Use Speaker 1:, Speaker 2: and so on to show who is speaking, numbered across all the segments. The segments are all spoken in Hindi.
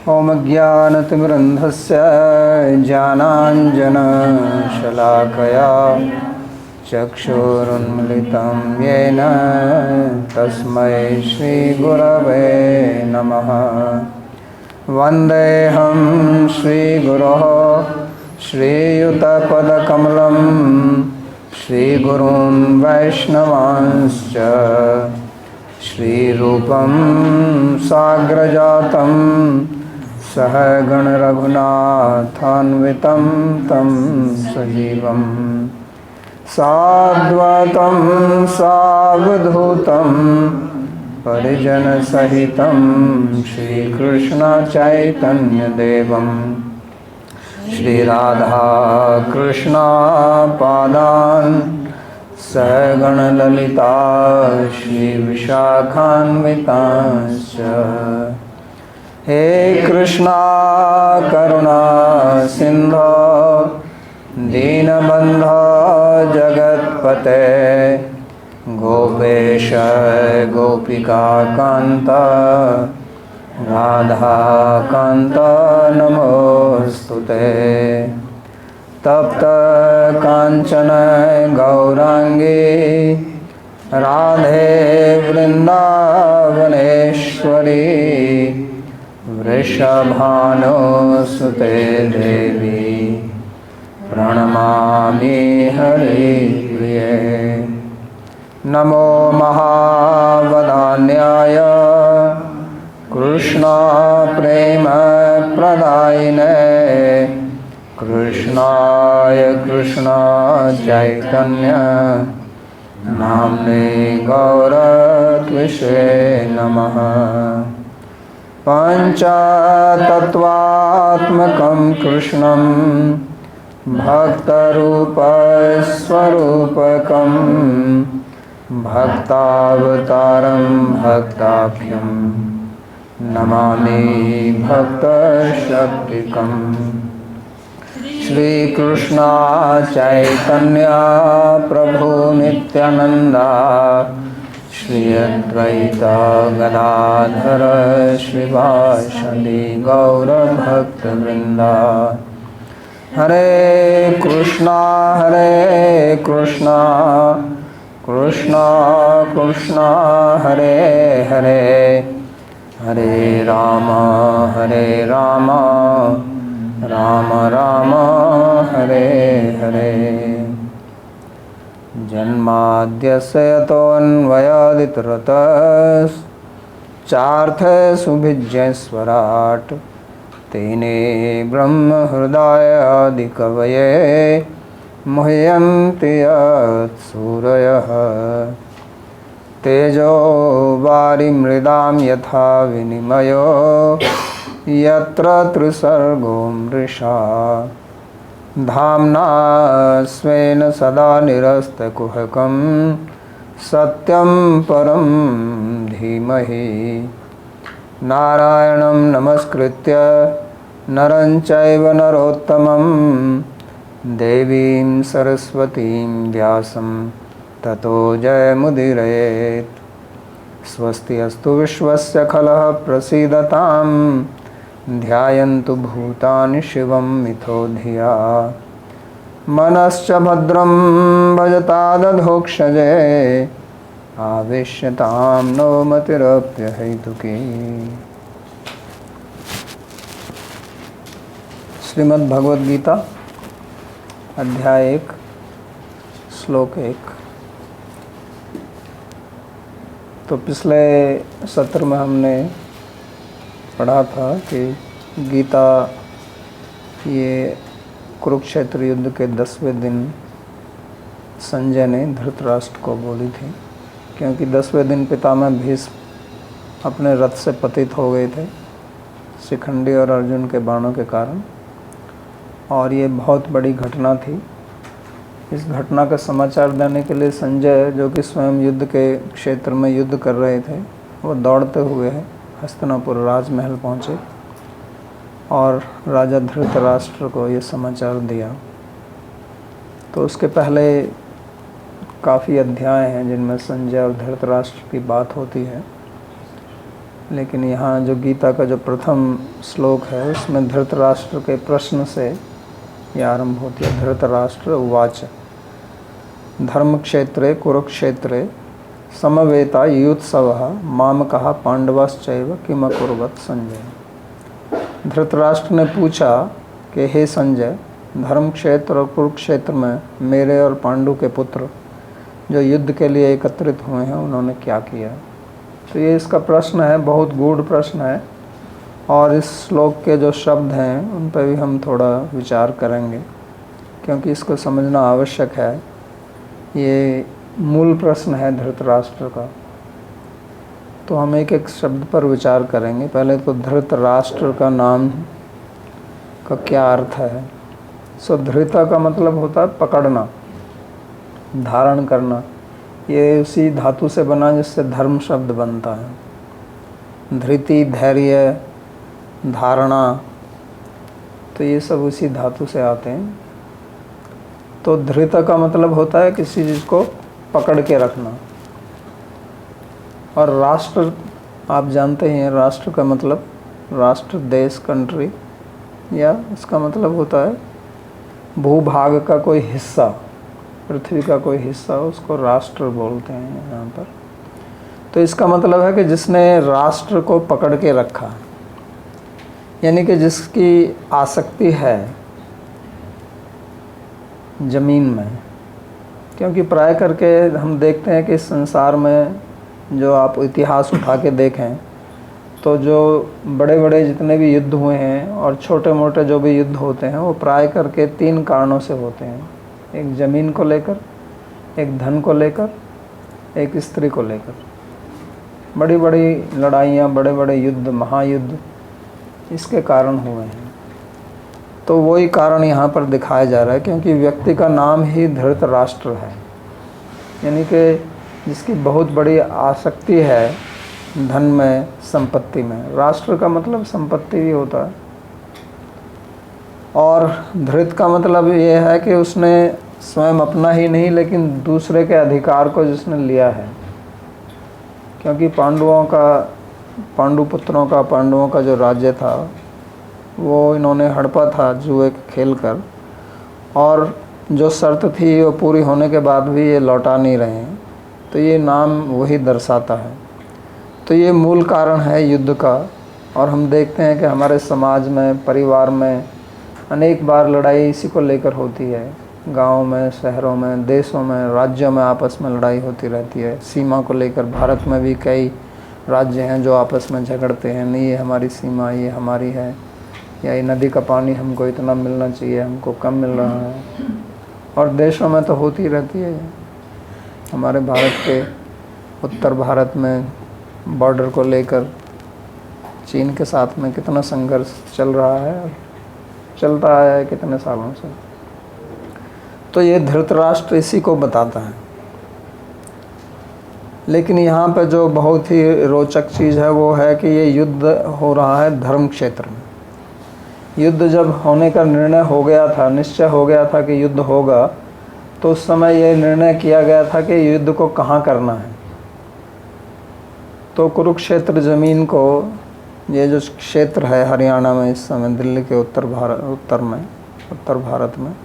Speaker 1: ॐ ज्ञानतिमिरन्धस्य ज्ञानाञ्जनशलाकया चक्षुरुन्मिलितं येन तस्मै श्रीगुरवे नमः। वन्देऽहं श्रीगुरोः श्रीयुतपदकमलं श्रीगुरून् वैष्णवांश्च श्रीरूपं साग्रजातं सहगण रघुनाथान्वितं तं सजीवं साद्वैतं सावधूतं परिजनसहितं श्रीकृष्ण चैतन्यदेवं श्रीराधा कृष्ण पादान् सहगण ललिता श्रीविशाखान्वितांश्च। हे कृष्णा करुणा सिंधो दीनबन्धो जगत्पते गोपेश गोपिकान्त राधाकान्त नमोस्तुते। तप्त कांचन गौरांगी राधे वृंदावनेश्वरी वृषभानुसुते देवी प्रणमामि हरिप्रिये। नमो महावदान्याय कृष्ण प्रेम प्रदायिने कृष्णाय कृष्ण चैतन्य नाम्ने गौरत्विषे नमः। पंचतत्वात्मकं कृष्णं भक्तरूपस्वरूपकं भक्तावतारं भक्ताख्यं नमामि भक्तशक्तिकम्। श्री कृष्ण चैतन्य प्रभु नित्यानंदा श्री अद्वैत गदाधर श्रीवासदि गौर भक्तवृंदा। हरे कृष्णा कृष्णा कृष्णा हरे हरे हरे राम राम राम हरे हरे। जन्माद्यस्य यतोऽन्वयादितरतश्चार्थसुभिज्ञस्वराट् तेने ब्रह्महृदायादिकवये मुह्यन्ति यत्सूरयः। तेजो वारिमृदां यथा विनिमयो यत्र त्रिसर्गो मृषा धाम्ना स्वेन सदा निरस्तकुहकं सत्यं परं धीमहि। नारायणं नमस्कृत्य नरं चैव नरोत्तमं देवीं सरस्वतीं व्यासं ततो जयमुदीरयेत्। स्वस्ति अस्तु विश्वस्य खलः प्रसीदतां ध्यायन्तु भूतानि शिवं मिथो धिया। मनश्च भद्रं भजतादधोक्षजे आवेश्यतां नो मतिरप्यहैतुकी। श्रीमद् भगवद गीता अध्याय 1 श्लोक 1। तो पिछले सत्र में हमने पढ़ा था कि गीता ये कुरुक्षेत्र युद्ध के 10वें दिन संजय ने धृतराष्ट्र को बोली थी, क्योंकि 10वें दिन पितामह भीष्म अपने रथ से पतित हो गए थे शिखंडी और अर्जुन के बाणों के कारण, और ये बहुत बड़ी घटना थी। इस घटना का समाचार देने के लिए संजय, जो कि स्वयं युद्ध के क्षेत्र में युद्ध कर रहे थे, वो दौड़ते हुए हस्तिनापुर राजमहल पहुँचे और राजा धृतराष्ट्र को ये समाचार दिया। तो उसके पहले काफ़ी अध्याय हैं जिनमें संजय और धृतराष्ट्र की बात होती है। लेकिन यहाँ जो गीता का जो प्रथम श्लोक है उसमें धृतराष्ट्र के प्रश्न से यह आरंभ होती है। धृतराष्ट्र उवाच धर्मक्षेत्रे कुरुक्षेत्रे समवेता युत्सवः मामकः पांडवश्चैव किम अकुर्वत संजय। धृतराष्ट्र ने पूछा कि हे संजय, धर्म क्षेत्र और कुरुक्षेत्र में मेरे और पांडु के पुत्र जो युद्ध के लिए एकत्रित हुए हैं उन्होंने क्या किया। तो ये इसका प्रश्न है, बहुत गूढ़ प्रश्न है, और इस श्लोक के जो शब्द हैं उन पर भी हम थोड़ा विचार करेंगे क्योंकि इसको समझना आवश्यक है। ये मूल प्रश्न है धृतराष्ट्र का। तो हम एक एक शब्द पर विचार करेंगे। पहले तो धृतराष्ट्र का नाम का क्या अर्थ है। सो धृता का मतलब होता है पकड़ना, धारण करना। ये उसी धातु से बना जिससे धर्म शब्द बनता है। धृति, धैर्य, धारणा, तो ये सब उसी धातु से आते हैं। तो धृता का मतलब होता है किसी चीज़ को पकड़ के रखना। और राष्ट्र आप जानते हैं, राष्ट्र का मतलब राष्ट्र, देश, कंट्री, या इसका मतलब होता है भूभाग का कोई हिस्सा, पृथ्वी का कोई हिस्सा, उसको राष्ट्र बोलते हैं यहाँ पर। तो इसका मतलब है कि जिसने राष्ट्र को पकड़ के रखा, यानी कि जिसकी आसक्ति है ज़मीन में। क्योंकि प्राय करके हम देखते हैं कि इस संसार में जो आप इतिहास उठा के देखें तो जो बड़े बड़े जितने भी युद्ध हुए हैं और छोटे मोटे जो भी युद्ध होते हैं वो प्राय करके 3 कारणों से होते हैं। एक ज़मीन को लेकर, एक धन को लेकर, एक स्त्री को लेकर। बड़ी बड़ी लड़ाइयाँ, बड़े बड़े युद्ध, महायुद्ध इसके कारण हुए हैं। तो वही कारण यहाँ पर दिखाया जा रहा है क्योंकि व्यक्ति का नाम ही धृतराष्ट्र है, यानी कि जिसकी बहुत बड़ी आसक्ति है धन में, संपत्ति में। राष्ट्र का मतलब संपत्ति भी होता है। और धृत का मतलब ये है कि उसने स्वयं अपना ही नहीं लेकिन दूसरे के अधिकार को जिसने लिया है। क्योंकि पांडवों का जो राज्य था वो इन्होंने हड़पा था जुए खेल कर, और जो शर्त थी वो पूरी होने के बाद भी ये लौटा नहीं रहे हैं। तो ये नाम वही दर्शाता है। तो ये मूल कारण है युद्ध का। और हम देखते हैं कि हमारे समाज में, परिवार में अनेक बार लड़ाई इसी को लेकर होती है। गाँव में, शहरों में, देशों में, राज्यों में आपस में लड़ाई होती रहती है सीमा को लेकर। भारत में भी कई राज्य हैं जो आपस में झगड़ते हैं, नहीं ये हमारी सीमा, ये हमारी है, या ये नदी का पानी हमको इतना मिलना चाहिए, हमको कम मिल रहा है। और देशों में तो होती रहती है। हमारे भारत के उत्तर भारत में बॉर्डर को लेकर चीन के साथ में कितना संघर्ष चल रहा है, चलता आया है कितने सालों से। तो ये धृतराष्ट्र इसी को बताता है। लेकिन यहाँ पे जो बहुत ही रोचक चीज़ है वो है कि ये युद्ध हो रहा है धर्म क्षेत्र में। युद्ध जब होने का निर्णय हो गया था, निश्चय हो गया था कि युद्ध होगा, तो उस समय ये निर्णय किया गया था कि युद्ध को कहाँ करना है। तो कुरुक्षेत्र ज़मीन को, ये जो क्षेत्र है हरियाणा में इस समय, दिल्ली के उत्तर भारत में,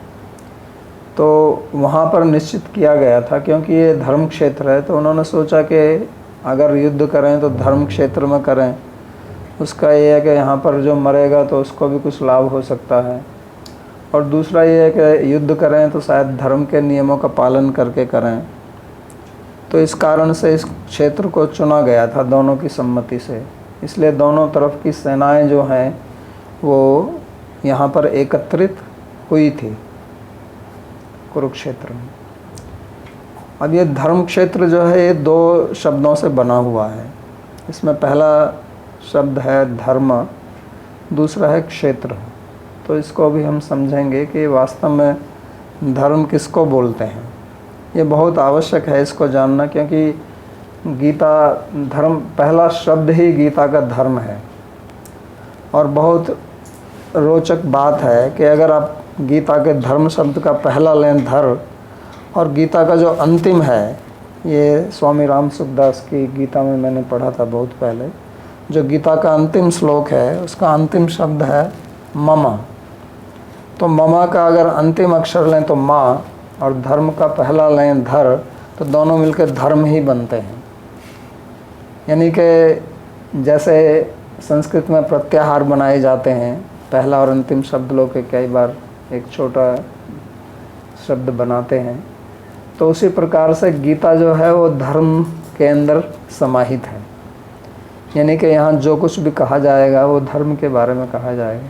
Speaker 1: तो वहाँ पर निश्चित किया गया था। क्योंकि ये धर्म क्षेत्र है तो उन्होंने सोचा कि अगर युद्ध करें तो धर्म क्षेत्र में करें। उसका ये है कि यहाँ पर जो मरेगा तो उसको भी कुछ लाभ हो सकता है, और दूसरा ये है कि युद्ध करें तो शायद धर्म के नियमों का पालन करके करें। तो इस कारण से इस क्षेत्र को चुना गया था दोनों की सम्मति से। इसलिए दोनों तरफ की सेनाएं जो हैं वो यहाँ पर एकत्रित हुई थी कुरुक्षेत्र में। अब ये धर्म क्षेत्र जो है ये 2 शब्दों से बना हुआ है। इसमें पहला शब्द है धर्म, दूसरा है क्षेत्र। तो इसको भी हम समझेंगे कि वास्तव में धर्म किसको बोलते हैं। ये बहुत आवश्यक है इसको जानना, क्योंकि गीता धर्म, पहला शब्द ही गीता का धर्म है। और बहुत रोचक बात है कि अगर आप गीता के धर्म शब्द का पहला लें धर, और गीता का जो अंतिम है, ये स्वामी राम सुखदास की गीता में मैंने पढ़ा था बहुत पहले, जो गीता का अंतिम श्लोक है उसका अंतिम शब्द है मम। तो मम का अगर अंतिम अक्षर लें तो माँ, और धर्म का पहला लें धर, तो दोनों मिलकर धर्म ही बनते हैं। यानी कि जैसे संस्कृत में प्रत्याहार बनाए जाते हैं, पहला और अंतिम शब्द लोग के कई बार एक छोटा शब्द बनाते हैं, तो उसी प्रकार से गीता जो है वो धर्म के अंदर समाहित है। यानी कि यहाँ जो कुछ भी कहा जाएगा वो धर्म के बारे में कहा जाएगा।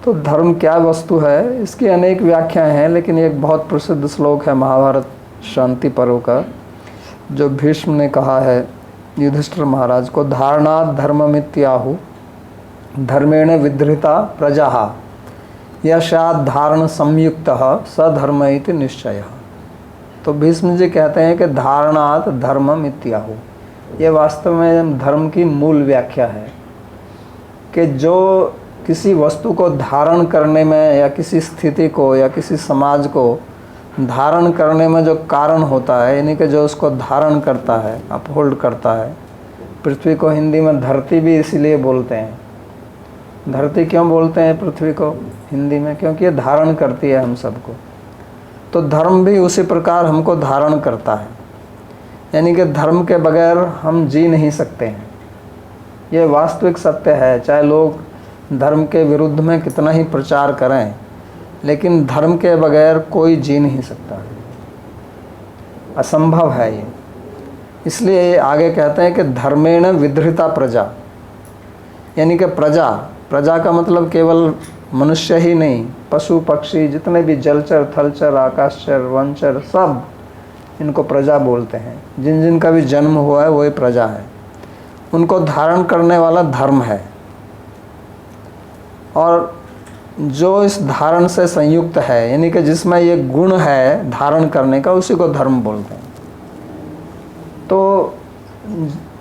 Speaker 1: तो धर्म क्या वस्तु है, इसकी अनेक व्याख्याएं हैं, लेकिन एक बहुत प्रसिद्ध श्लोक है महाभारत शांति पर्व का, जो भीष्म ने कहा है युधिष्ठिर महाराज को, धारणात् धर्ममित्याहु धर्मेण विधृता प्रजा यशात् धारण संयुक्तः स धर्म इति निश्चयः। तो भीष्म जी कहते हैं कि धारणात् धर्ममित्याहु, ये वास्तव में धर्म की मूल व्याख्या है कि जो किसी वस्तु को धारण करने में या किसी स्थिति को या किसी समाज को धारण करने में जो कारण होता है, यानी कि जो उसको धारण करता है, अपहोल्ड करता है। पृथ्वी को हिंदी में धरती भी इसीलिए बोलते हैं। धरती क्यों बोलते हैं पृथ्वी को हिंदी में? क्योंकि ये धारण करती है हम सबको। तो धर्म भी उसी प्रकार हमको धारण करता है, यानी कि धर्म के बगैर हम जी नहीं सकते हैं। ये वास्तविक सत्य है। चाहे लोग धर्म के विरुद्ध में कितना ही प्रचार करें, लेकिन धर्म के बगैर कोई जी नहीं सकता, असंभव है ये। इसलिए ये आगे कहते हैं कि धर्मेण विधृता प्रजा, यानी कि प्रजा का मतलब केवल मनुष्य ही नहीं, पशु पक्षी जितने भी जलचर थलचर आकाशचर वनचर सब इनको प्रजा बोलते हैं। जिन जिन का भी जन्म हुआ है वही प्रजा है। उनको धारण करने वाला धर्म है, और जो इस धारण से संयुक्त है, यानी कि जिसमें ये गुण है धारण करने का, उसी को धर्म बोलते हैं। तो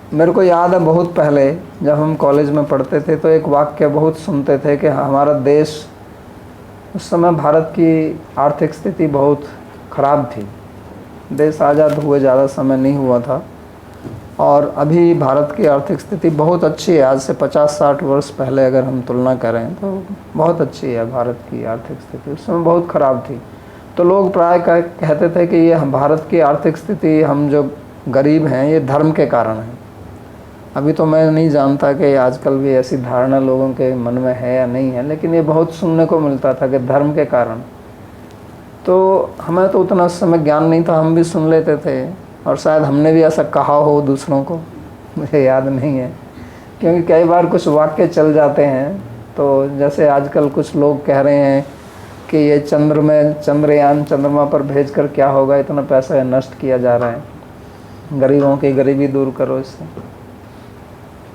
Speaker 1: मेरे को याद है बहुत पहले जब हम कॉलेज में पढ़ते थे तो एक वाक्य बहुत सुनते थे कि हमारा देश, उस समय भारत की आर्थिक स्थिति बहुत ख़राब थी। देश आज़ाद हुए ज़्यादा समय नहीं हुआ था, और अभी भारत की आर्थिक स्थिति बहुत अच्छी है। आज से 50-60 वर्ष पहले अगर हम तुलना करें तो बहुत अच्छी है भारत की आर्थिक स्थिति। उस समय बहुत ख़राब थी। तो लोग प्राय कहते थे कि ये भारत की आर्थिक स्थिति, हम जो गरीब हैं, ये धर्म के कारण है। अभी तो मैं नहीं जानता कि आजकल भी ऐसी धारणा लोगों के मन में है या नहीं है, लेकिन ये बहुत सुनने को मिलता था कि धर्म के कारण। तो हमें तो उतना उस समय ज्ञान नहीं था, हम भी सुन लेते थे, और शायद हमने भी ऐसा कहा हो दूसरों को, मुझे याद नहीं है। क्योंकि कई बार कुछ वाक्य चल जाते हैं, तो जैसे आजकल कुछ लोग कह रहे हैं कि ये चंद्रयान चंद्रमा पर भेजकर क्या होगा, इतना पैसा नष्ट किया जा रहा है, गरीबों की गरीबी दूर करो इससे।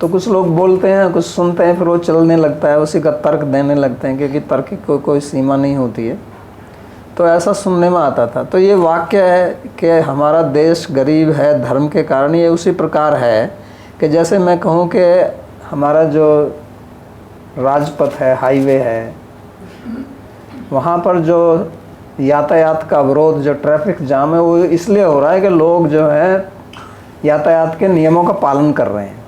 Speaker 1: तो कुछ लोग बोलते हैं, कुछ सुनते हैं, फिर वो चलने लगता है, उसी का तर्क देने लगते हैं, क्योंकि तर्क की कोई सीमा नहीं होती है। तो ऐसा सुनने में आता था। तो ये वाक्य है कि हमारा देश गरीब है धर्म के कारण, ये उसी प्रकार है कि जैसे मैं कहूँ कि हमारा जो राजपथ है, हाईवे है, वहाँ पर जो यातायात का अवरोध, जो ट्रैफिक जाम है, वो इसलिए हो रहा है कि लोग जो है यातायात के नियमों का पालन कर रहे हैं।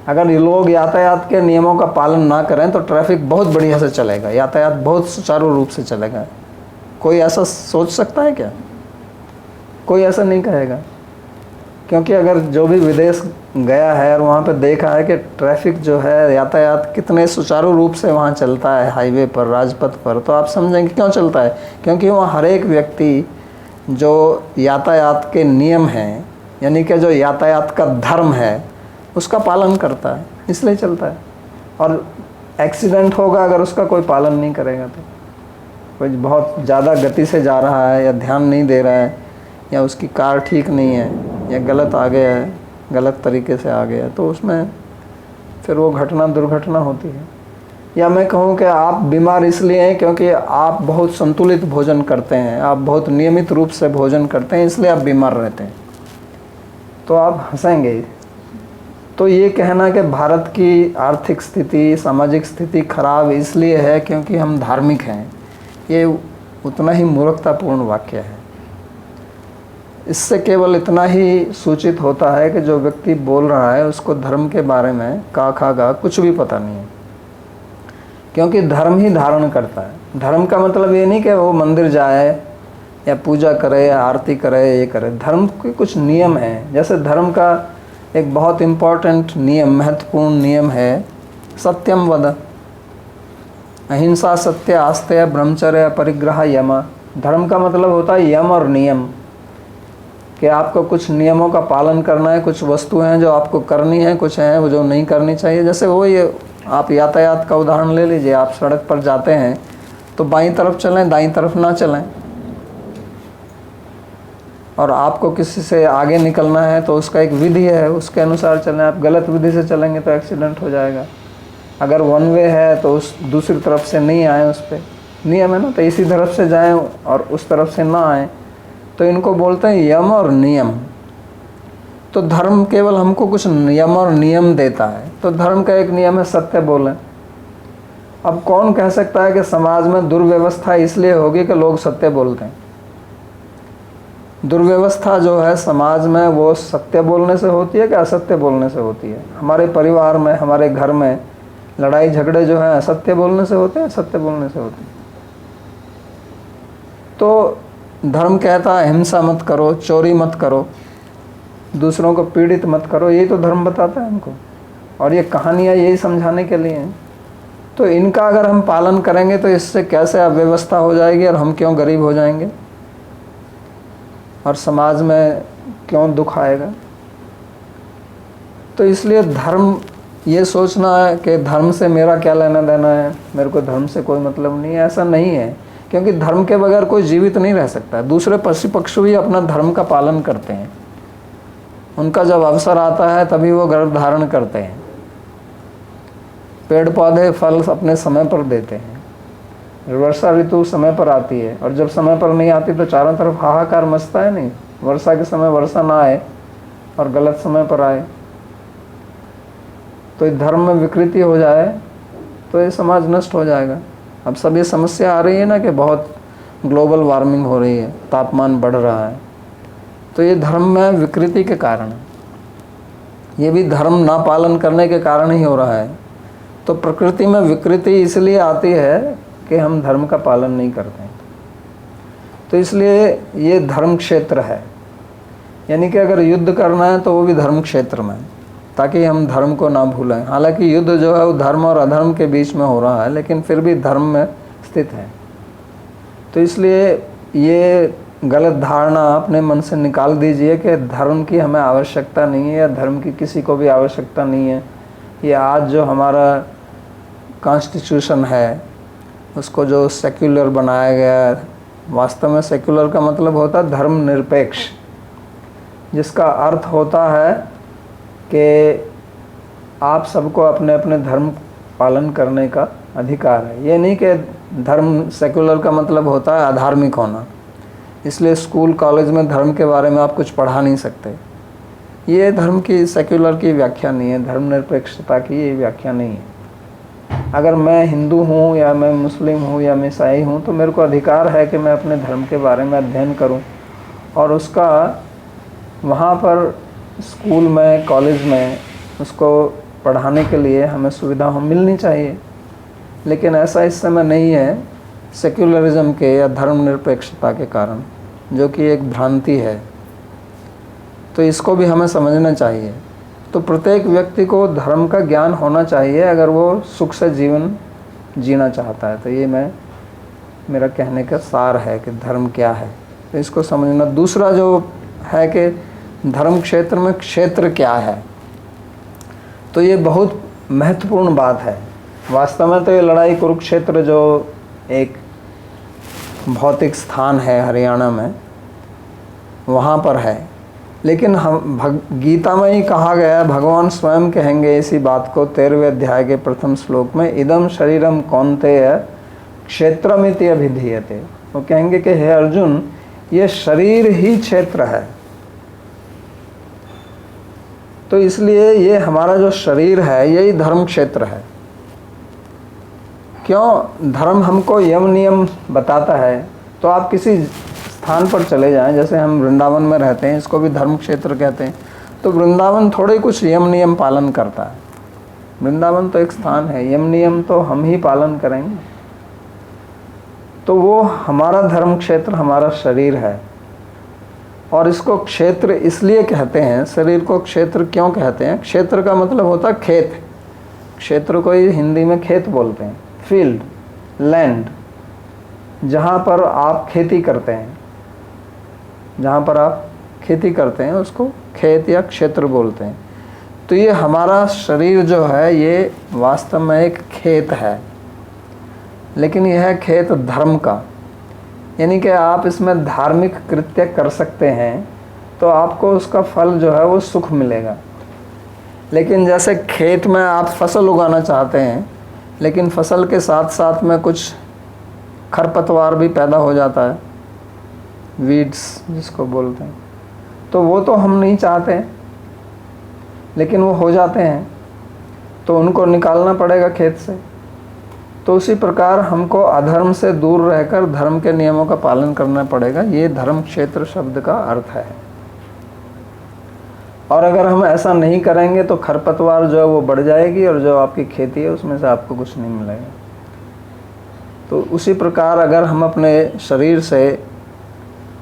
Speaker 1: अगर ये लोग यातायात के नियमों का पालन ना करें तो ट्रैफिक बहुत बढ़िया से चलेगा, यातायात बहुत सुचारू रूप से चलेगा। कोई ऐसा सोच सकता है क्या? कोई ऐसा नहीं कहेगा, क्योंकि अगर जो भी विदेश गया है और वहाँ पे देखा है कि ट्रैफिक जो है, यातायात कितने सुचारू रूप से वहाँ चलता है हाईवे पर, राजपथ पर, तो आप समझेंगे क्यों चलता है। क्योंकि वहाँ हर एक व्यक्ति जो यातायात के नियम हैं, यानी कि जो यातायात का धर्म है, उसका पालन करता है, इसलिए चलता है। और एक्सीडेंट होगा अगर उसका कोई पालन नहीं करेगा तो। कोई बहुत ज़्यादा गति से जा रहा है या ध्यान नहीं दे रहा है, या उसकी कार ठीक नहीं है, या गलत आ गया है, गलत तरीके से आ गया, तो उसमें फिर वो दुर्घटना होती है। या मैं कहूँ कि आप बीमार इसलिए हैं क्योंकि आप बहुत संतुलित भोजन करते हैं, आप बहुत नियमित रूप से भोजन करते हैं, इसलिए आप बीमार रहते हैं। तो आप हंसेंगे। तो ये कहना कि भारत की आर्थिक स्थिति, सामाजिक स्थिति खराब इसलिए है क्योंकि हम धार्मिक हैं, ये उतना ही मूर्खतापूर्ण वाक्य है। इससे केवल इतना ही सूचित होता है कि जो व्यक्ति बोल रहा है उसको धर्म के बारे में का खा गा कुछ भी पता नहीं है, क्योंकि धर्म ही धारण करता है। धर्म का मतलब ये नहीं कि वो मंदिर जाए या पूजा करे या आरती करे, ये करे। धर्म के कुछ नियम हैं। जैसे धर्म का एक बहुत इम्पोर्टेंट नियम, महत्वपूर्ण नियम है सत्यम वद, अहिंसा, सत्य, आस्तेय, ब्रह्मचर्य, परिग्रह, यम। धर्म का मतलब होता है यम और नियम, कि आपको कुछ नियमों का पालन करना है, कुछ वस्तुएं हैं जो आपको करनी है, कुछ हैं वो जो नहीं करनी चाहिए। जैसे वो ये आप यातायात का उदाहरण ले लीजिए, आप सड़क पर जाते हैं तो बाईं तरफ चलें, दाईं तरफ ना चलें। और आपको किसी से आगे निकलना है तो उसका एक विधि है, उसके अनुसार चलें। आप गलत विधि से चलेंगे तो एक्सीडेंट हो जाएगा। अगर वन वे है तो उस दूसरी तरफ से नहीं आए, उस पर नियम है ना, तो इसी तरफ से जाएं और उस तरफ से ना आए। तो इनको बोलते हैं यम और नियम। तो धर्म केवल हमको कुछ यम और नियम देता है। तो धर्म का एक नियम है सत्य बोलें। अब कौन कह सकता है कि समाज में दुर्व्यवस्था इसलिए होगी कि लोग सत्य बोलते हैं? दुर्व्यवस्था जो है समाज में वो सत्य बोलने से होती है कि असत्य बोलने से होती है? हमारे परिवार में, हमारे घर में लड़ाई झगड़े जो है असत्य बोलने से होते हैं, सत्य बोलने से होते हैं? तो धर्म कहता है हिंसा मत करो, चोरी मत करो, दूसरों को पीड़ित मत करो। यही तो धर्म बताता है हमको, और ये कहानियाँ यही समझाने के लिए हैं। तो इनका अगर हम पालन करेंगे तो इससे कैसे अव्यवस्था हो जाएगी और हम क्यों गरीब हो जाएंगे और समाज में क्यों दुख आएगा? तो इसलिए धर्म, ये सोचना है कि धर्म से मेरा क्या लेना देना है, मेरे को धर्म से कोई मतलब नहीं है, ऐसा नहीं है। क्योंकि धर्म के बगैर कोई जीवित नहीं रह सकता। दूसरे पशु पक्षी भी अपना धर्म का पालन करते हैं। उनका जब अवसर आता है तभी वो गर्भ धारण करते हैं। पेड़ पौधे फल अपने समय पर देते हैं। वर्षा ऋतु समय पर आती है, और जब समय पर नहीं आती तो चारों तरफ हाहाकार मचता है। नहीं, वर्षा के समय वर्षा ना आए और गलत समय पर आए तो इस धर्म में विकृति हो जाए तो ये समाज नष्ट हो जाएगा। अब सब ये समस्या आ रही है ना कि बहुत ग्लोबल वार्मिंग हो रही है, तापमान बढ़ रहा है, तो ये धर्म में विकृति के कारण, ये भी धर्म ना पालन करने के कारण ही हो रहा है। तो प्रकृति में विकृति इसलिए आती है कि हम धर्म का पालन नहीं करते हैं। तो इसलिए ये धर्म क्षेत्र है, यानी कि अगर युद्ध करना है तो वो भी धर्म क्षेत्र में, ताकि हम धर्म को ना भूलें। हालांकि युद्ध जो है वो धर्म और अधर्म के बीच में हो रहा है, लेकिन फिर भी धर्म में स्थित है। तो इसलिए ये गलत धारणा अपने मन से निकाल दीजिए कि धर्म की हमें आवश्यकता नहीं है या धर्म की किसी को भी आवश्यकता नहीं है। ये आज जो हमारा कॉन्स्टिट्यूशन है उसको जो सेक्युलर बनाया गया है, वास्तव में सेक्युलर का मतलब होता है धर्मनिरपेक्ष, जिसका अर्थ होता है कि आप सबको अपने अपने धर्म पालन करने का अधिकार है। ये नहीं कि धर्म, सेक्युलर का मतलब होता है अधार्मिक होना। इसलिए स्कूल कॉलेज में धर्म के बारे में आप कुछ पढ़ा नहीं सकते। ये धर्म की, सेक्युलर की व्याख्या नहीं है, धर्मनिरपेक्षता की ये व्याख्या नहीं है। अगर मैं हिंदू हूँ या मैं मुस्लिम हूँ या मैं ईसाई हूँ तो मेरे को अधिकार है कि मैं अपने धर्म के बारे में अध्ययन करूँ, और उसका वहाँ पर स्कूल में, कॉलेज में उसको पढ़ाने के लिए हमें सुविधा मिलनी चाहिए। लेकिन ऐसा इस समय नहीं है सेक्युलरिज्म के या धर्मनिरपेक्षता के कारण, जो कि एक भ्रांति है। तो इसको भी हमें समझना चाहिए। तो प्रत्येक व्यक्ति को धर्म का ज्ञान होना चाहिए अगर वो सुख से जीवन जीना चाहता है। तो ये मेरा कहने का सार है कि धर्म क्या है, तो इसको समझना। दूसरा जो है कि धर्म क्षेत्र में क्षेत्र क्या है, तो ये बहुत महत्वपूर्ण बात है। वास्तव में तो ये लड़ाई कुरुक्षेत्र जो एक भौतिक स्थान है हरियाणा में, वहाँ पर है। लेकिन हम गीता में ही कहा गया, भगवान स्वयं कहेंगे इसी बात को 13वें अध्याय के प्रथम श्लोक में, इदम शरीरम कौन्तेय क्षेत्रमिति अभिधीयते। वो कहेंगे कि हे अर्जुन, ये शरीर ही क्षेत्र है। तो इसलिए ये हमारा जो शरीर है यही धर्म क्षेत्र है। क्यों? धर्म हमको यम नियम बताता है। तो आप किसी स्थान पर चले जाएं, जैसे हम वृंदावन में रहते हैं, इसको भी धर्म क्षेत्र कहते हैं, तो वृंदावन थोड़े कुछ यम नियम पालन करता है। वृंदावन तो एक स्थान है, यम नियम तो हम ही पालन करेंगे। तो वो हमारा धर्म क्षेत्र हमारा शरीर है, और इसको क्षेत्र इसलिए कहते हैं, शरीर को क्षेत्र क्यों कहते हैं? क्षेत्र का मतलब होता है खेत। क्षेत्र को ही हिंदी में खेत बोलते हैं, फील्ड, लैंड, जहाँ पर आप खेती करते हैं, जहाँ पर आप खेती करते हैं उसको खेत या क्षेत्र बोलते हैं। तो ये हमारा शरीर जो है ये वास्तव में एक खेत है, लेकिन यह है खेत धर्म का, यानी कि आप इसमें धार्मिक कृत्य कर सकते हैं तो आपको उसका फल जो है वो सुख मिलेगा। लेकिन जैसे खेत में आप फसल उगाना चाहते हैं, लेकिन फसल के साथ साथ में कुछ खरपतवार भी पैदा हो जाता है, वीड्स जिसको बोलते हैं, तो वो तो हम नहीं चाहते हैं, लेकिन वो हो जाते हैं, तो उनको निकालना पड़ेगा खेत से। तो उसी प्रकार हमको अधर्म से दूर रहकर धर्म के नियमों का पालन करना पड़ेगा। ये धर्म क्षेत्र शब्द का अर्थ है। और अगर हम ऐसा नहीं करेंगे तो खरपतवार जो है वो बढ़ जाएगी, और जो आपकी खेती है उसमें से आपको कुछ नहीं मिलेगा। तो उसी प्रकार अगर हम अपने शरीर से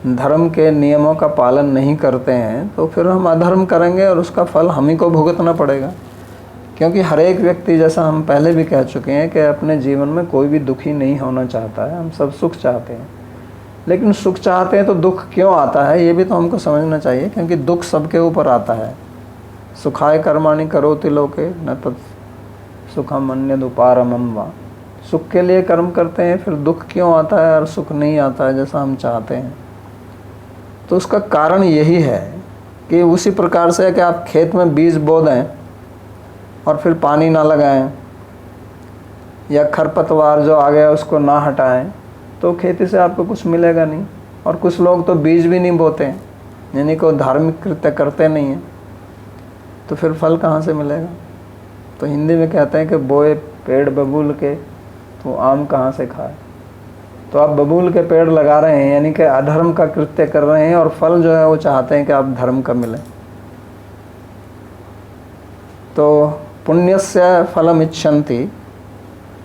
Speaker 1: धर्म के नियमों का पालन नहीं करते हैं तो फिर हम अधर्म करेंगे, और उसका फल हम ही को भुगतना पड़ेगा। क्योंकि हर एक व्यक्ति, जैसा हम पहले भी कह चुके हैं, कि अपने जीवन में कोई भी दुखी नहीं होना चाहता है। हम सब सुख चाहते हैं, लेकिन सुख चाहते हैं तो दुख क्यों आता है ये भी तो हमको समझना चाहिए। क्योंकि दुख सबके ऊपर आता है। सुखाय कर्माणि करोति लोके न तत् सुखम अन्यद् उपारमं वा। सुख के लिए कर्म करते हैं, फिर दुख क्यों आता है और सुख नहीं आता है जैसा हम चाहते हैं? तो उसका कारण यही है कि उसी प्रकार से कि आप खेत में बीज बो दें और फिर पानी ना लगाएं, या खरपतवार जो आ गया उसको ना हटाएं, तो खेती से आपको कुछ मिलेगा नहीं। और कुछ लोग तो बीज भी नहीं बोते हैं, यानी कोई धार्मिक कृत्य करते नहीं हैं, तो फिर फल कहाँ से मिलेगा? तो हिंदी में कहते हैं कि बोए पेड़ बबूल के तो आम कहाँ से खाए। तो आप बबूल के पेड़ लगा रहे हैं, यानी कि अधर्म का कृत्य कर रहे हैं, और फल जो है वो चाहते हैं कि आप धर्म का मिले। तो पुण्यस्य फलम इच्छन्ति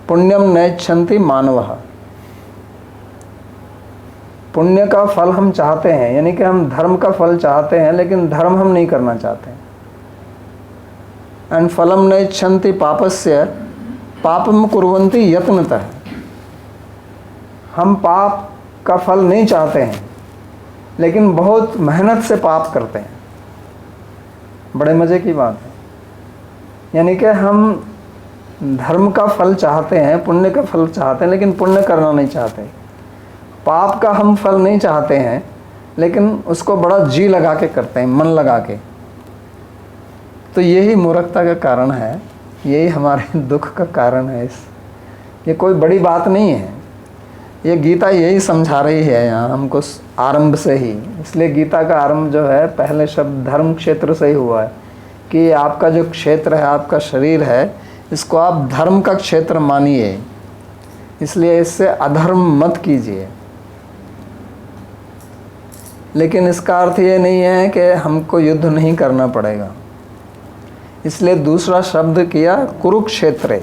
Speaker 1: पुण्यम नैच्छन्ति मानवः। पुण्य का फल हम चाहते हैं, यानी कि हम धर्म का फल चाहते हैं, लेकिन धर्म हम नहीं करना चाहते हैं। एंड फलम नैच्छन्ति पापस्य पापम कुर्वन्ति यत्नतः। हम पाप का फल नहीं चाहते हैं, लेकिन बहुत मेहनत से पाप करते हैं। बड़े मज़े की बात है। यानी कि हम धर्म का फल चाहते हैं, पुण्य का फल चाहते हैं, लेकिन पुण्य करना नहीं चाहते। पाप का हम फल नहीं चाहते हैं, लेकिन उसको बड़ा जी लगा के करते हैं, मन लगा के। तो यही मूर्खता का कारण है, यही हमारे दुख का कारण है। ये कोई बड़ी बात नहीं है। ये गीता यही समझा रही है यहाँ हमको आरंभ से ही। इसलिए गीता का आरंभ जो है पहले शब्द धर्म क्षेत्र से ही हुआ है, कि आपका जो क्षेत्र है, आपका शरीर है, इसको आप धर्म का क्षेत्र मानिए, इसलिए इससे अधर्म मत कीजिए। लेकिन इसका अर्थ ये नहीं है कि हमको युद्ध नहीं करना पड़ेगा। इसलिए दूसरा शब्द किया कुरुक्षेत्र।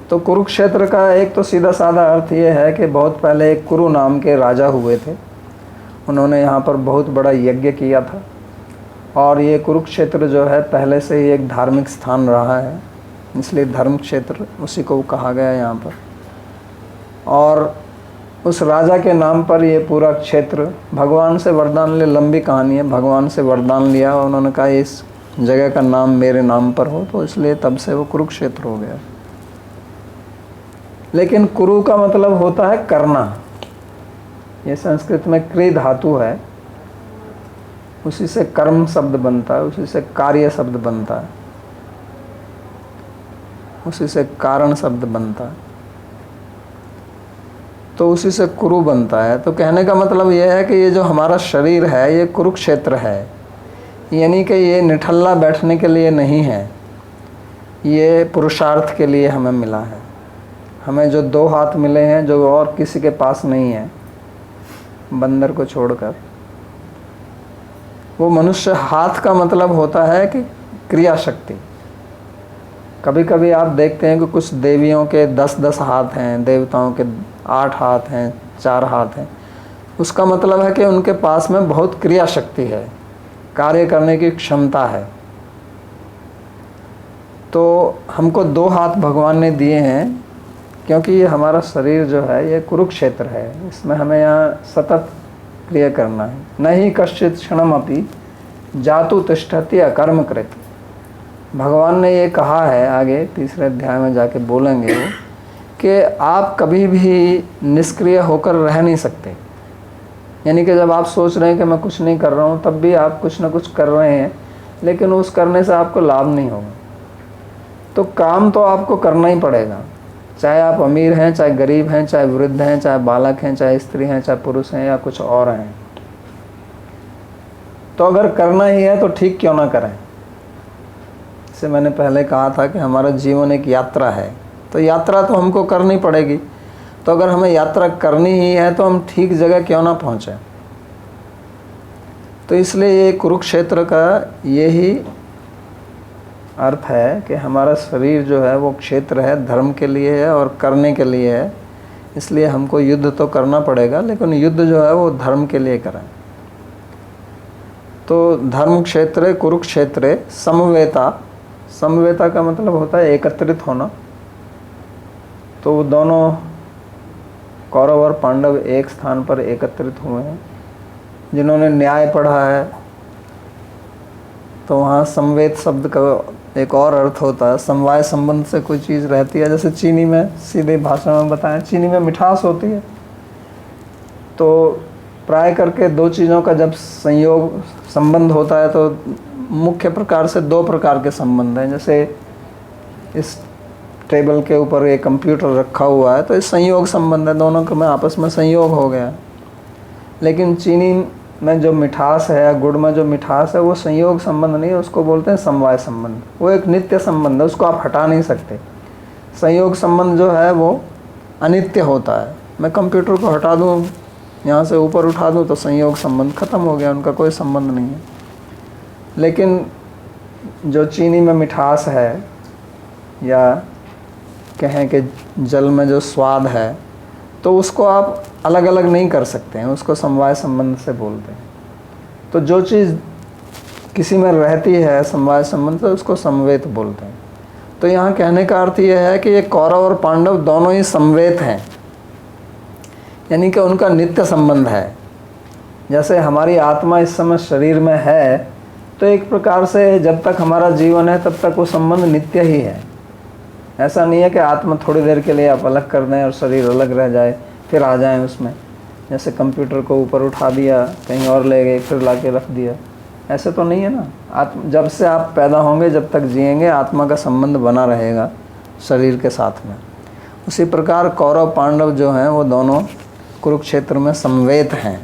Speaker 1: तो कुरुक्षेत्र का एक तो सीधा साधा अर्थ ये है कि बहुत पहले एक कुरु नाम के राजा हुए थे। उन्होंने यहाँ पर बहुत बड़ा यज्ञ किया था, और ये कुरुक्षेत्र जो है पहले से ही एक धार्मिक स्थान रहा है, इसलिए धर्म क्षेत्र उसी को कहा गया यहाँ पर। और उस राजा के नाम पर ये पूरा क्षेत्र भगवान से वरदान ले, लंबी कहानी है, भगवान से वरदान लिया, उन्होंने कहा इस जगह का नाम मेरे नाम पर हो, तो इसलिए तब से वो कुरुक्षेत्र हो गया। लेकिन कुरु का मतलब होता है करना। ये संस्कृत में क्री धातु है, उसी से कर्म शब्द बनता है, उसी से कार्य शब्द बनता है, उसी से कारण शब्द बनता है, तो उसी से कुरु बनता है। तो कहने का मतलब यह है कि ये जो हमारा शरीर है ये कुरुक्षेत्र है, यानी कि ये निठल्ला बैठने के लिए नहीं है, ये पुरुषार्थ के लिए हमें मिला है। हमें जो दो हाथ मिले हैं, जो और किसी के पास नहीं है, बंदर को छोड़कर। वो मनुष्य हाथ का मतलब होता है कि क्रिया शक्ति। कभी कभी आप देखते हैं कि कुछ देवियों के 10-10 हाथ हैं, देवताओं के 8 हाथ हैं, 4 हाथ हैं। उसका मतलब है कि उनके पास में बहुत क्रिया शक्ति है, कार्य करने की क्षमता है। तो हमको 2 हाथ भगवान ने दिए हैं क्योंकि ये हमारा शरीर जो है ये कुरुक्षेत्र है, इसमें हमें यहाँ सतत क्रिया करना है। न ही कश्चित क्षणमपि जातु तिष्ठति अकर्म कृत। भगवान ने ये कहा है, आगे 3रे अध्याय में जाके बोलेंगे वो, कि आप कभी भी निष्क्रिय होकर रह नहीं सकते। यानी कि जब आप सोच रहे हैं कि मैं कुछ नहीं कर रहा हूँ, तब भी आप कुछ ना कुछ कर रहे हैं, लेकिन उस करने से आपको लाभ नहीं होगा। तो काम तो आपको करना ही पड़ेगा, चाहे आप अमीर हैं, चाहे गरीब हैं, चाहे वृद्ध हैं, चाहे बालक हैं, चाहे स्त्री हैं, चाहे पुरुष हैं या कुछ और हैं। तो अगर करना ही है तो ठीक क्यों ना करें। जैसे मैंने पहले कहा था कि हमारा जीवन एक यात्रा है, तो यात्रा तो हमको करनी पड़ेगी। तो अगर हमें यात्रा करनी ही है तो हम ठीक जगह क्यों ना पहुँचें। तो इसलिए ये कुरुक्षेत्र का यही अर्थ है कि हमारा शरीर जो है वो क्षेत्र है, धर्म के लिए है और करने के लिए है। इसलिए हमको युद्ध तो करना पड़ेगा, लेकिन युद्ध जो है वो धर्म के लिए करें। तो धर्म क्षेत्र कुरुक्षेत्र समवेता। समवेता का मतलब होता है एकत्रित होना। तो वो दोनों कौरव और पांडव एक स्थान पर एकत्रित हुए हैं। जिन्होंने न्याय पढ़ा है तो वहाँ समवेत शब्द का एक और अर्थ होता है, समवाय संबंध से कोई चीज़ रहती है। जैसे चीनी में, सीधे भाषा में बताएं, चीनी में मिठास होती है। तो प्राय करके 2 चीज़ों का जब संयोग संबंध होता है तो मुख्य प्रकार से 2 प्रकार के संबंध हैं। जैसे इस टेबल के ऊपर एक कंप्यूटर रखा हुआ है तो इस संयोग संबंध है, दोनों का में आपस में संयोग हो गया। लेकिन चीनी में जो मिठास है या गुड़ में जो मिठास है वो संयोग संबंध नहीं है, उसको बोलते हैं समवाय संबंध। वो एक नित्य संबंध है, उसको आप हटा नहीं सकते। संयोग संबंध जो है वो अनित्य होता है। मैं कंप्यूटर को हटा दूँ, यहाँ से ऊपर उठा दूँ तो संयोग संबंध खत्म हो गया, उनका कोई संबंध नहीं है। लेकिन जो चीनी में मिठास है या कहें कि जल में जो स्वाद है, तो उसको आप अलग अलग नहीं कर सकते हैं, उसको समवाय संबंध से बोलते हैं। तो जो चीज़ किसी में रहती है समवाय संबंध से, उसको समवेत बोलते हैं। तो यहाँ कहने का अर्थ ये है कि ये कौरव और पांडव दोनों ही समवेत हैं, यानी कि उनका नित्य संबंध है। जैसे हमारी आत्मा इस समय शरीर में है, तो एक प्रकार से जब तक हमारा जीवन है तब तक वो संबंध नित्य ही है। ऐसा नहीं है कि आत्मा थोड़ी देर के लिए आप अलग कर दें और शरीर अलग रह जाए, फिर आ जाएं उसमें। जैसे कंप्यूटर को ऊपर उठा दिया, कहीं और ले गए, फिर ला के रख दिया, ऐसे तो नहीं है ना। जब से आप पैदा होंगे, जब तक जिएंगे, आत्मा का संबंध बना रहेगा शरीर के साथ में। उसी प्रकार कौरव पांडव जो हैं वो दोनों कुरुक्षेत्र में समवेत हैं,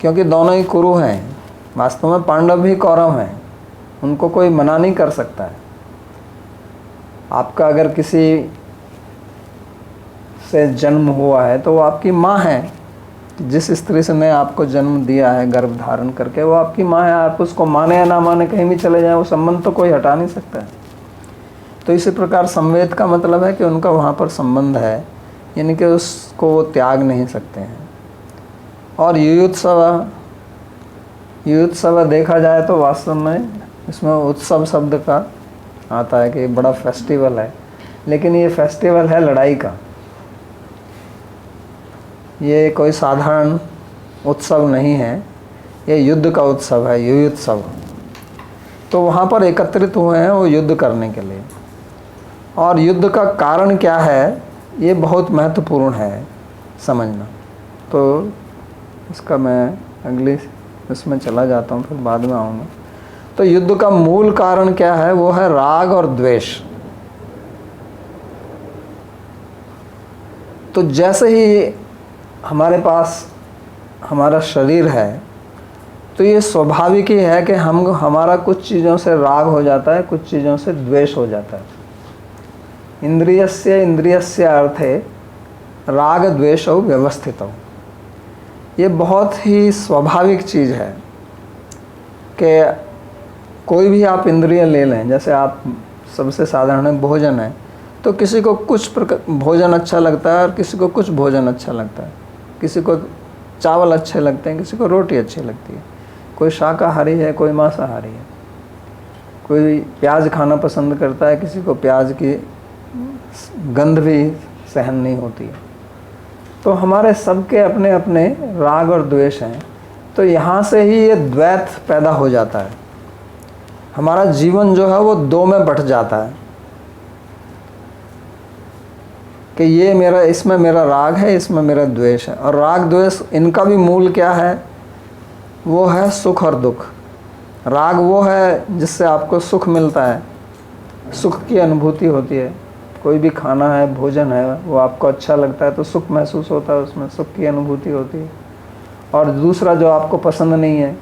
Speaker 1: क्योंकि दोनों ही कुरु हैं। वास्तव में पांडव भी कौरव हैं, उनको कोई मना नहीं कर सकता है। आपका अगर किसी से जन्म हुआ है तो वो आपकी माँ है। जिस स्त्री से ने आपको जन्म दिया है गर्भ धारण करके, वो आपकी माँ है। आप उसको माने या ना माने, कहीं भी चले जाएं, वो संबंध तो कोई हटा नहीं सकता है। तो इसी प्रकार संवेद का मतलब है कि उनका वहाँ पर संबंध है, यानी कि उसको वो त्याग नहीं सकते हैं। और युयुत्सव देखा जाए तो वास्तव में इसमें उत्सव शब्द का आता है कि बड़ा फेस्टिवल है, लेकिन ये फेस्टिवल है लड़ाई का। ये कोई साधारण उत्सव नहीं है, ये युद्ध का उत्सव है, युयुत्सव। तो वहाँ पर एकत्रित हुए हैं वो युद्ध करने के लिए। और युद्ध का कारण क्या है, ये बहुत महत्वपूर्ण है समझना। तो इसका मैं अगली इसमें चला जाता हूँ, फिर बाद में आऊँगा। तो युद्ध का मूल कारण क्या है, वो है राग और द्वेष। तो जैसे ही हमारे पास हमारा शरीर है, तो ये स्वाभाविक ही है कि हमारा कुछ चीज़ों से राग हो जाता है, कुछ चीज़ों से द्वेष हो जाता है। इंद्रियस्य अर्थे राग द्वेषौ व्यवस्थितौ। ये बहुत ही स्वाभाविक चीज़ है कि कोई भी आप इंद्रिय ले लें, जैसे आप सबसे साधारण भोजन है, तो किसी को कुछ भोजन अच्छा लगता है और किसी को कुछ भोजन अच्छा लगता है। किसी को चावल अच्छे लगते हैं, किसी को रोटी अच्छी लगती है। कोई शाकाहारी है, कोई मांसाहारी है। कोई प्याज खाना पसंद करता है, किसी को प्याज की गंध भी सहन नहीं होती है। तो हमारे सबके अपने अपने राग और द्वेष हैं। तो यहाँ से ही ये द्वैत पैदा हो जाता है। हमारा जीवन जो है वो दो में बंट जाता है कि ये मेरा, इसमें मेरा राग है, इसमें मेरा द्वेष है। और राग द्वेष इनका भी मूल क्या है? वो है सुख और दुख। राग वो है जिससे आपको सुख मिलता है, सुख की अनुभूति होती है। कोई भी खाना है, भोजन है, वो आपको अच्छा लगता है तो सुख महसूस होता है, उसमें सुख की अनुभूति होती है। और दूसरा जो आपको पसंद नहीं है,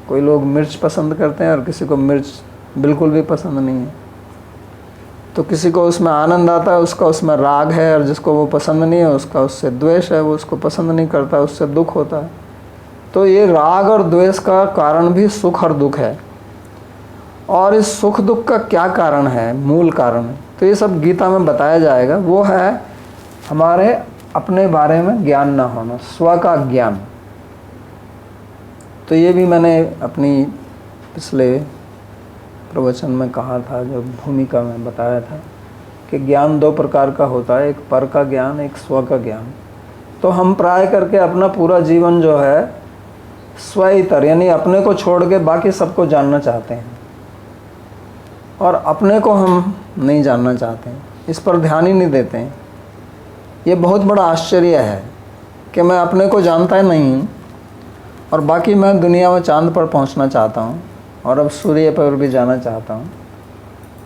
Speaker 1: कोई लोग मिर्च पसंद करते हैं और किसी को मिर्च बिल्कुल भी पसंद नहीं है, तो किसी को उसमें आनंद आता है, उसका उसमें राग है, और जिसको वो पसंद नहीं है उसका उससे द्वेष है, वो उसको पसंद नहीं करता, उससे दुख होता है। तो ये राग और द्वेष का कारण भी सुख और दुख है। और इस सुख दुख का क्या कारण है, मूल कारण है, तो ये सब गीता में बताया जाएगा। वो है हमारे अपने बारे में ज्ञान ना होना, स्व का ज्ञान। तो ये भी मैंने अपनी पिछले प्रवचन में कहा था, जो भूमिका में बताया था कि ज्ञान दो प्रकार का होता है, एक पर का ज्ञान, एक स्व का ज्ञान। तो हम प्राय करके अपना पूरा जीवन जो है स्वइतर, यानी अपने को छोड़ के बाकी सबको जानना चाहते हैं, और अपने को हम नहीं जानना चाहते हैं, इस पर ध्यान ही नहीं देते हैं। ये बहुत बड़ा आश्चर्य है कि मैं अपने को जानता ही नहीं हूँ, और बाकी मैं दुनिया में चांद पर पहुँचना चाहता हूँ, और अब सूर्य पर भी जाना चाहता हूँ,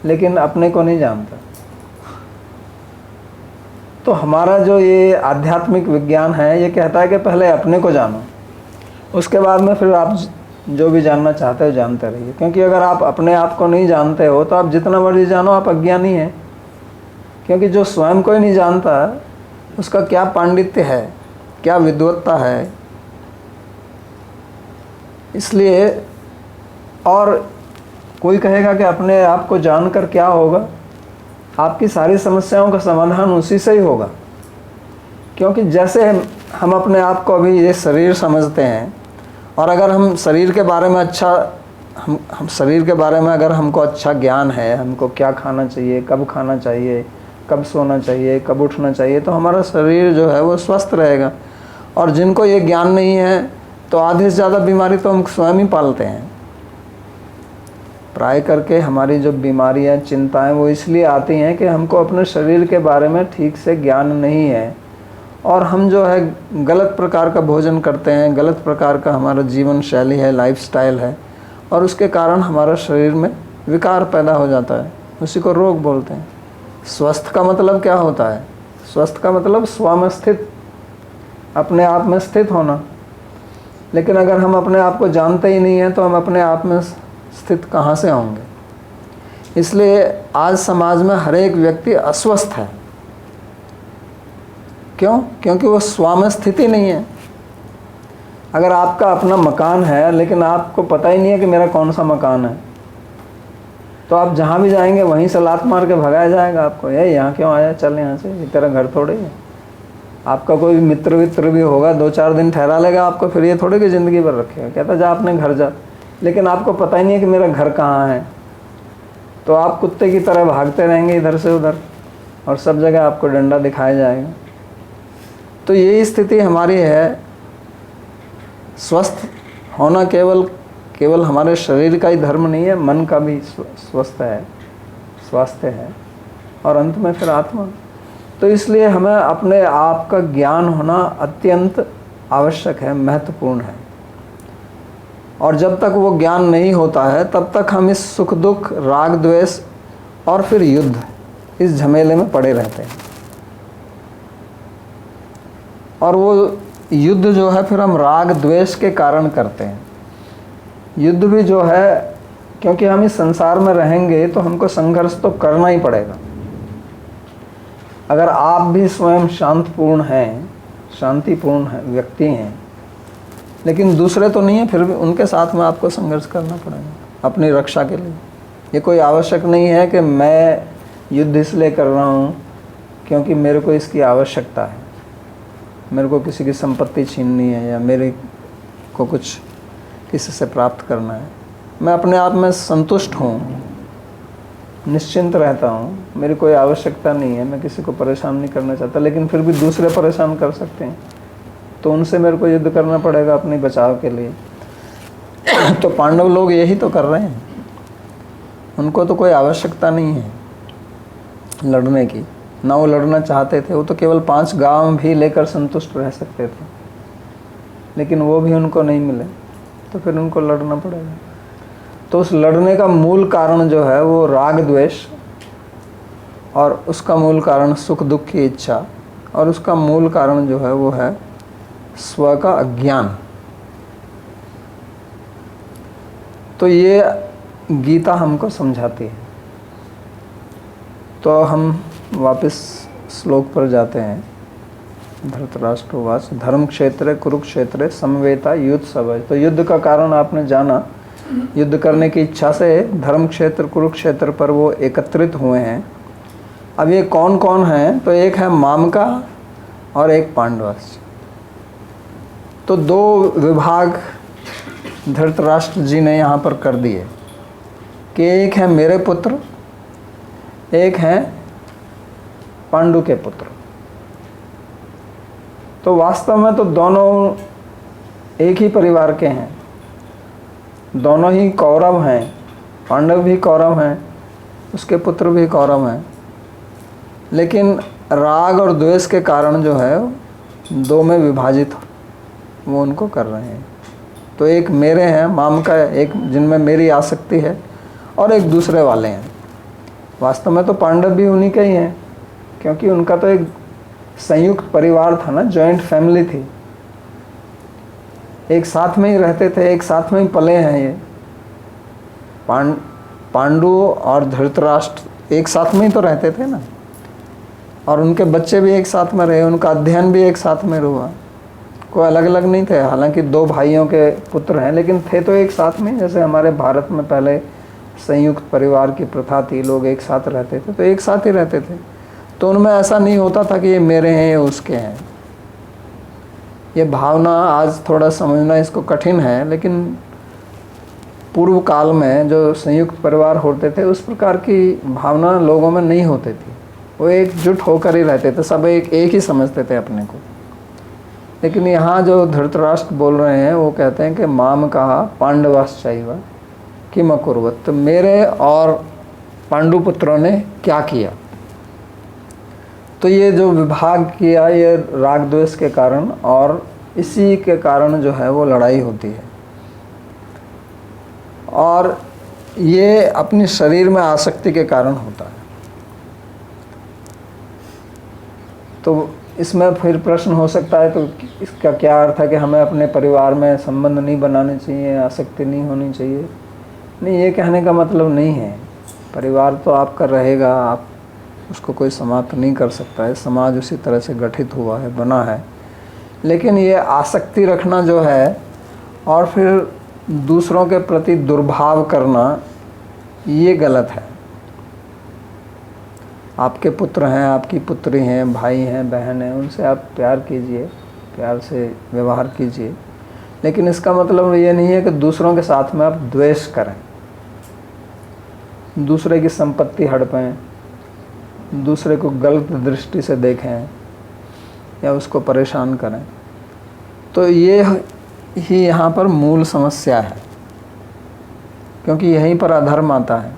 Speaker 1: लेकिन अपने को नहीं जानता। तो हमारा जो ये आध्यात्मिक विज्ञान है, ये कहता है कि पहले अपने को जानो, उसके बाद में फिर आप जो भी जानना चाहते हो जानते रहिए। क्योंकि अगर आप अपने आप को नहीं जानते हो तो आप जितना मर्जी जानो, आप अज्ञानी हैं। क्योंकि जो स्वयं को ही नहीं जानता, उसका क्या पांडित्य है, क्या विद्वत्ता है। इसलिए, और कोई कहेगा कि अपने आप को जानकर क्या होगा, आपकी सारी समस्याओं का समाधान उसी से ही होगा। क्योंकि जैसे हम अपने आप को अभी ये शरीर समझते हैं, और अगर हम शरीर के बारे में हम शरीर के बारे में अगर हमको अच्छा ज्ञान है, हमको क्या खाना चाहिए, कब खाना चाहिए, कब सोना चाहिए, कब उठना चाहिए, तो हमारा शरीर जो है वो स्वस्थ रहेगा। और जिनको ये ज्ञान नहीं है, तो आधे से ज़्यादा बीमारी तो हम स्वयं ही पालते हैं। प्राय करके हमारी जो बीमारियां, चिंताएं, वो इसलिए आती हैं कि हमको अपने शरीर के बारे में ठीक से ज्ञान नहीं है, और हम जो है गलत प्रकार का भोजन करते हैं, गलत प्रकार का हमारा जीवन शैली है, लाइफस्टाइल है, और उसके कारण हमारा शरीर में विकार पैदा हो जाता है। उसी को रोग बोलते हैं। स्वस्थ का मतलब क्या होता है? स्वस्थ का मतलब स्व में स्थित, अपने आप में स्थित होना। लेकिन अगर हम अपने आप को जानते ही नहीं हैं, तो हम अपने आप में स्थित कहाँ से होंगे? इसलिए आज समाज में हर एक व्यक्ति अस्वस्थ है। क्यों? क्योंकि वो स्व में स्थिति नहीं है। अगर आपका अपना मकान है, लेकिन आपको पता ही नहीं है कि मेरा कौन सा मकान है, तो आप जहाँ भी जाएंगे वहीं से लात मार के भगाया जाएगा आपको। ये यहाँ क्यों आया, चल यहाँ से, ये तेरा घर थोड़े है। आपका कोई मित्र वित्र भी होगा, 2-4 दिन ठहरा लेगा आपको, फिर ये थोड़े कि ज़िंदगी भर रखेगा। कहता जा अपने घर जा, लेकिन आपको पता ही नहीं है कि मेरा घर कहाँ है। तो आप कुत्ते की तरह भागते रहेंगे इधर से उधर, और सब जगह आपको डंडा दिखाया जाएगा। तो यही स्थिति हमारी है। स्वस्थ होना केवल हमारे शरीर का ही धर्म नहीं है, मन का भी स्वस्थ है, स्वास्थ्य है, और अंत में फिर आत्मा। तो इसलिए हमें अपने आप का ज्ञान होना अत्यंत आवश्यक है, महत्वपूर्ण है। और जब तक वो ज्ञान नहीं होता है, तब तक हम इस सुख दुख, राग द्वेष और फिर युद्ध, इस झमेले में पड़े रहते हैं। और वो युद्ध जो है फिर हम राग द्वेष के कारण करते हैं। युद्ध भी जो है, क्योंकि हम इस संसार में रहेंगे तो हमको संघर्ष तो करना ही पड़ेगा। अगर आप भी स्वयं शांतिपूर्ण हैं व्यक्ति हैं, लेकिन दूसरे तो नहीं है, फिर भी उनके साथ में आपको संघर्ष करना पड़ेगा अपनी रक्षा के लिए। ये कोई आवश्यक नहीं है कि मैं युद्ध इसलिए कर रहा हूँ क्योंकि मेरे को इसकी आवश्यकता है, मेरे को किसी की संपत्ति छीननी है या मेरे को कुछ किसी से प्राप्त करना है। मैं अपने आप में संतुष्ट हूँ, निश्चिंत रहता हूँ, मेरी कोई आवश्यकता नहीं है, मैं किसी को परेशान नहीं करना चाहता, लेकिन फिर भी दूसरे परेशान कर सकते हैं, तो उनसे मेरे को युद्ध करना पड़ेगा अपने बचाव के लिए। तो पांडव लोग यही तो कर रहे हैं, उनको तो कोई आवश्यकता नहीं है लड़ने की, ना वो लड़ना चाहते थे। वो तो केवल 5 गांव भी लेकर संतुष्ट रह सकते थे, लेकिन वो भी उनको नहीं मिले, तो फिर उनको लड़ना पड़ेगा। तो उस लड़ने का मूल कारण जो है वो राग द्वेष, और उसका मूल कारण सुख दुख की इच्छा, और उसका मूल कारण जो है वो है स्व का अज्ञान। तो ये गीता हमको समझाती है। तो हम वापस श्लोक पर जाते हैं। धृतराष्ट्रवाच धर्म क्षेत्र कुरुक्षेत्र समवेता युद्ध सवय। तो युद्ध का कारण आपने जाना, युद्ध करने की इच्छा से धर्म क्षेत्र कुरुक्षेत्र पर वो एकत्रित हुए हैं। अब ये कौन कौन हैं? तो एक है मामका और एक पांडवास। तो 2 विभाग धृतराष्ट्र जी ने यहाँ पर कर दिए कि एक है मेरे पुत्र, एक है पांडु के पुत्र। तो वास्तव में तो दोनों एक ही परिवार के हैं, दोनों ही कौरव हैं, पांडव भी कौरव हैं, उसके पुत्र भी कौरव हैं, लेकिन राग और द्वेष के कारण जो है 2 में विभाजित वो उनको कर रहे हैं। तो एक मेरे हैं माम का, एक जिनमें मेरी आसक्ति है, और एक दूसरे वाले हैं। वास्तव में तो पांडव भी उन्हीं के ही हैं, क्योंकि उनका तो एक संयुक्त परिवार था ना, जॉइंट फैमिली थी, एक साथ में ही रहते थे, एक साथ में ही पले हैं। ये पांडु और धृतराष्ट्र एक साथ में ही तो रहते थे ना, और उनके बच्चे भी एक साथ में रहे, उनका अध्ययन भी एक साथ में हुआ, कोई अलग अलग नहीं थे। हालांकि 2 भाइयों के पुत्र हैं, लेकिन थे तो एक साथ में। जैसे हमारे भारत में पहले संयुक्त परिवार की प्रथा थी, लोग एक साथ रहते थे, तो एक साथ ही रहते थे। तो उनमें ऐसा नहीं होता था कि ये मेरे हैं ये उसके हैं। ये भावना आज थोड़ा समझना इसको कठिन है, लेकिन पूर्व काल में जो संयुक्त परिवार होते थे उस प्रकार की भावना लोगों में नहीं होती थी। वो एकजुट होकर ही रहते थे, सब एक ही समझते थे अपने को। लेकिन यहाँ जो धृतराष्ट्र बोल रहे हैं वो कहते हैं कि माम कहा पांडवाश्चैव किम अकुर्वत। तो मेरे और पांडु पुत्रों ने क्या किया? तो ये जो विभाग किया ये राग द्वेष के कारण, और इसी के कारण जो है वो लड़ाई होती है। और ये अपने शरीर में आसक्ति के कारण होता है। तो इसमें फिर प्रश्न हो सकता है, तो इसका क्या अर्थ है कि हमें अपने परिवार में संबंध नहीं बनाने चाहिए, आसक्ति नहीं होनी चाहिए? नहीं, ये कहने का मतलब नहीं है। परिवार तो आपका रहेगा, आप उसको कोई समाप्त नहीं कर सकता है, समाज उसी तरह से गठित हुआ है, बना है। लेकिन ये आसक्ति रखना जो है और फिर दूसरों के प्रति दुर्भाव करना, ये गलत है। आपके पुत्र हैं, आपकी पुत्री हैं, भाई हैं, बहन हैं, उनसे आप प्यार कीजिए, प्यार से व्यवहार कीजिए, लेकिन इसका मतलब ये नहीं है कि दूसरों के साथ में आप द्वेष करें, दूसरे की संपत्ति हड़पें, दूसरे को गलत दृष्टि से देखें या उसको परेशान करें। तो ये ही यहाँ पर मूल समस्या है, क्योंकि यहीं पर अधर्म आता है।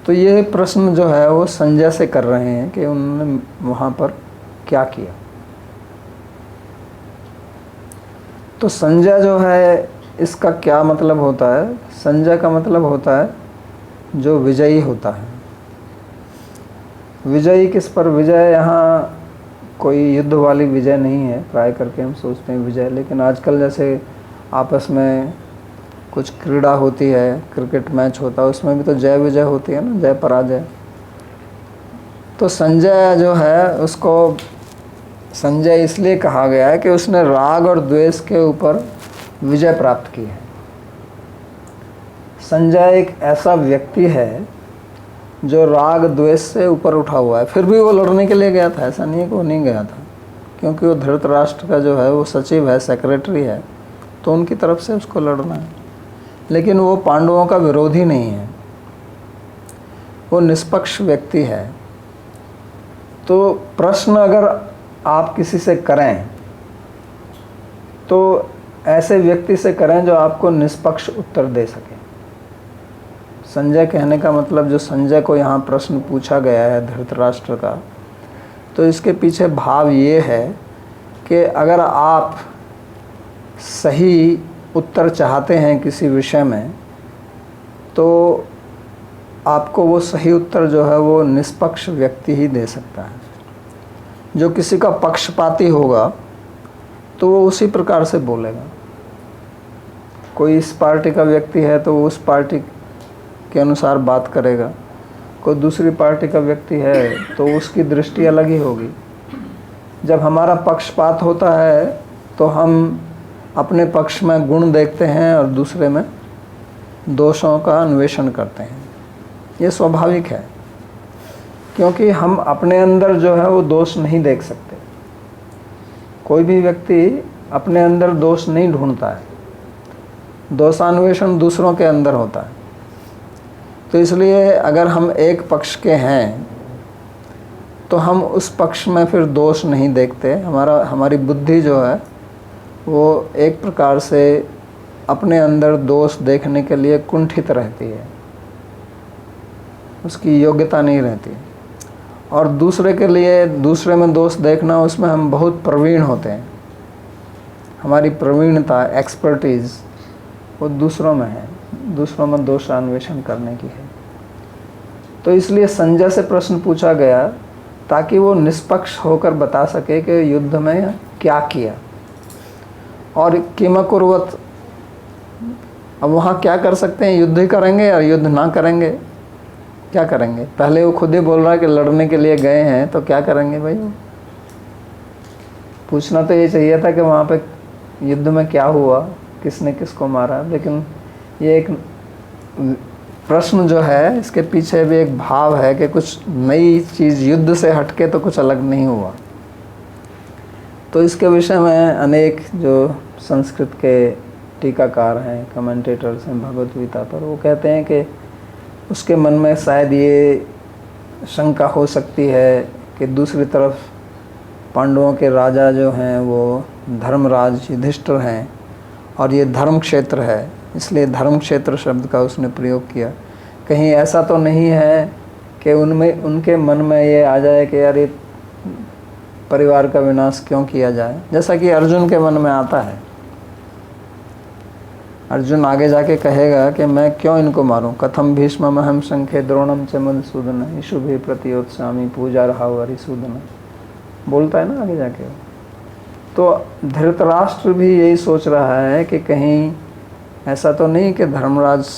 Speaker 1: तो ये प्रश्न जो है वो संजय से कर रहे हैं कि उन्होंने वहाँ पर क्या किया। तो संजय जो है इसका क्या मतलब होता है? संजय का मतलब होता है जो विजयी होता है। विजयी किस पर? विजय यहाँ कोई युद्ध वाली विजय नहीं है, प्राय करके हम सोचते हैं विजय, लेकिन आजकल जैसे आपस में कुछ क्रीड़ा होती है, क्रिकेट मैच होता है, उसमें भी तो जय विजय होती है ना, जय पराजय। तो संजय जो है उसको संजय इसलिए कहा गया है कि उसने राग और द्वेष के ऊपर विजय प्राप्त की है। संजय एक ऐसा व्यक्ति है जो राग द्वेष से ऊपर उठा हुआ है। फिर भी वो लड़ने के लिए गया था, ऐसा नहीं है कि वो नहीं गया था, क्योंकि वो धृतराष्ट्र का जो है वो सचिव है, सेक्रेटरी है, तो उनकी तरफ से उसको लड़ना है। लेकिन वो पांडवों का विरोधी नहीं है, वो निष्पक्ष व्यक्ति है। तो प्रश्न अगर आप किसी से करें तो ऐसे व्यक्ति से करें जो आपको निष्पक्ष उत्तर दे सके। संजय कहने का मतलब, जो संजय को यहाँ प्रश्न पूछा गया है धृतराष्ट्र का, तो इसके पीछे भाव ये है कि अगर आप सही उत्तर चाहते हैं किसी विषय में, तो आपको वो सही उत्तर जो है वो निष्पक्ष व्यक्ति ही दे सकता है। जो किसी का पक्षपाती होगा तो वो उसी प्रकार से बोलेगा। कोई इस पार्टी का व्यक्ति है तो वो उस पार्टी के अनुसार बात करेगा, कोई दूसरी पार्टी का व्यक्ति है तो उसकी दृष्टि अलग ही होगी। जब हमारा पक्षपात होता है तो हम अपने पक्ष में गुण देखते हैं और दूसरे में दोषों का अन्वेषण करते हैं। ये स्वाभाविक है, क्योंकि हम अपने अंदर जो है वो दोष नहीं देख सकते। कोई भी व्यक्ति अपने अंदर दोष नहीं ढूंढता है, दोषान्वेषण दूसरों के अंदर होता है। तो इसलिए अगर हम एक पक्ष के हैं तो हम उस पक्ष में फिर दोष नहीं देखते। हमारी बुद्धि जो है वो एक प्रकार से अपने अंदर दोष देखने के लिए कुंठित रहती है, उसकी योग्यता नहीं रहती। और दूसरे के लिए, दूसरे में दोष देखना, उसमें हम बहुत प्रवीण होते हैं। हमारी प्रवीणता, एक्सपर्टीज़ वो दूसरों में है, दूसरों में दोषान्वेषण करने की है। तो इसलिए संजय से प्रश्न पूछा गया ताकि वो निष्पक्ष होकर बता सके कि युद्ध में क्या किया और किम कुर्वत। अब वहाँ क्या कर सकते हैं? युद्ध ही करेंगे या युद्ध ना करेंगे? क्या करेंगे? पहले वो खुद ही बोल रहा है कि लड़ने के लिए गए हैं, तो क्या करेंगे भाई? पूछना तो ये चाहिए था कि वहाँ पे युद्ध में क्या हुआ, किसने किसको मारा। लेकिन ये एक प्रश्न जो है, इसके पीछे भी एक भाव है कि कुछ नई चीज़ युद्ध से हटके तो कुछ अलग नहीं हुआ। तो इसके विषय में अनेक जो संस्कृत के टीकाकार हैं, कमेंटेटर्स हैं भगवत गीता पर, वो कहते हैं कि उसके मन में शायद ये शंका हो सकती है कि दूसरी तरफ पांडवों के राजा जो हैं वो धर्मराज युधिष्ठिर हैं और ये धर्म क्षेत्र है, इसलिए धर्म क्षेत्र शब्द का उसने प्रयोग किया। कहीं ऐसा तो नहीं है कि उनके मन में ये आ जाए कि यार ये परिवार का विनाश क्यों किया जाए, जैसा कि अर्जुन के मन में आता है। अर्जुन आगे जाके कहेगा कि मैं क्यों इनको मारूं, कथम भीष्मम अहम संख्ये द्रोणम च मधुसूदन ईशुभि प्रतियोत्सामी पूजा रहा हरिसूदन, बोलता है ना आगे जाके। तो धृतराष्ट्र भी यही सोच रहा है कि कहीं ऐसा तो नहीं कि धर्मराज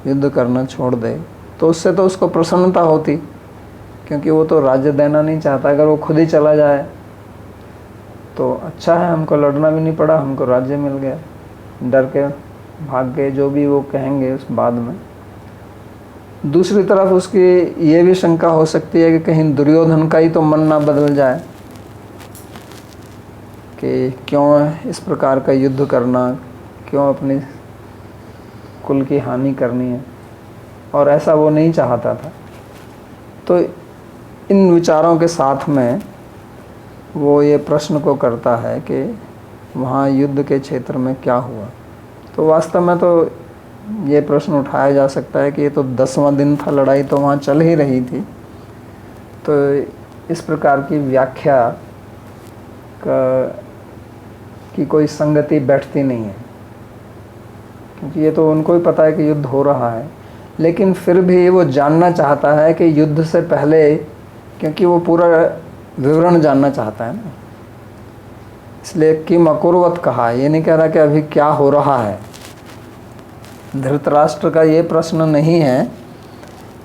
Speaker 1: युद्ध करना छोड़ दे, तो उससे तो उसको प्रसन्नता होती, क्योंकि वो तो राज्य देना नहीं चाहता। अगर वो खुद ही चला जाए तो अच्छा है, हमको लड़ना भी नहीं पड़ा, हमको राज्य मिल गया, डर के भाग गए, जो भी वो कहेंगे उस बाद में। दूसरी तरफ उसकी ये भी शंका हो सकती है कि कहीं दुर्योधन का ही तो मन ना बदल जाए कि क्यों इस प्रकार का युद्ध करना, क्यों अपनी कुल की हानि करनी है, और ऐसा वो नहीं चाहता था। तो इन विचारों के साथ में वो ये प्रश्न को करता है कि वहाँ युद्ध के क्षेत्र में क्या हुआ। तो वास्तव में तो ये प्रश्न उठाया जा सकता है कि ये तो 10वां दिन था, लड़ाई तो वहाँ चल ही रही थी। तो इस प्रकार की व्याख्या की कोई संगति बैठती नहीं है, क्योंकि ये तो उनको ही पता है कि युद्ध हो रहा है। लेकिन फिर भी वो जानना चाहता है कि युद्ध से पहले, क्योंकि वो पूरा विवरण जानना चाहता है ना, इसलिए किम अकुर्वत कहा। ये नहीं कह रहा कि अभी क्या हो रहा है। धृतराष्ट्र का ये प्रश्न नहीं है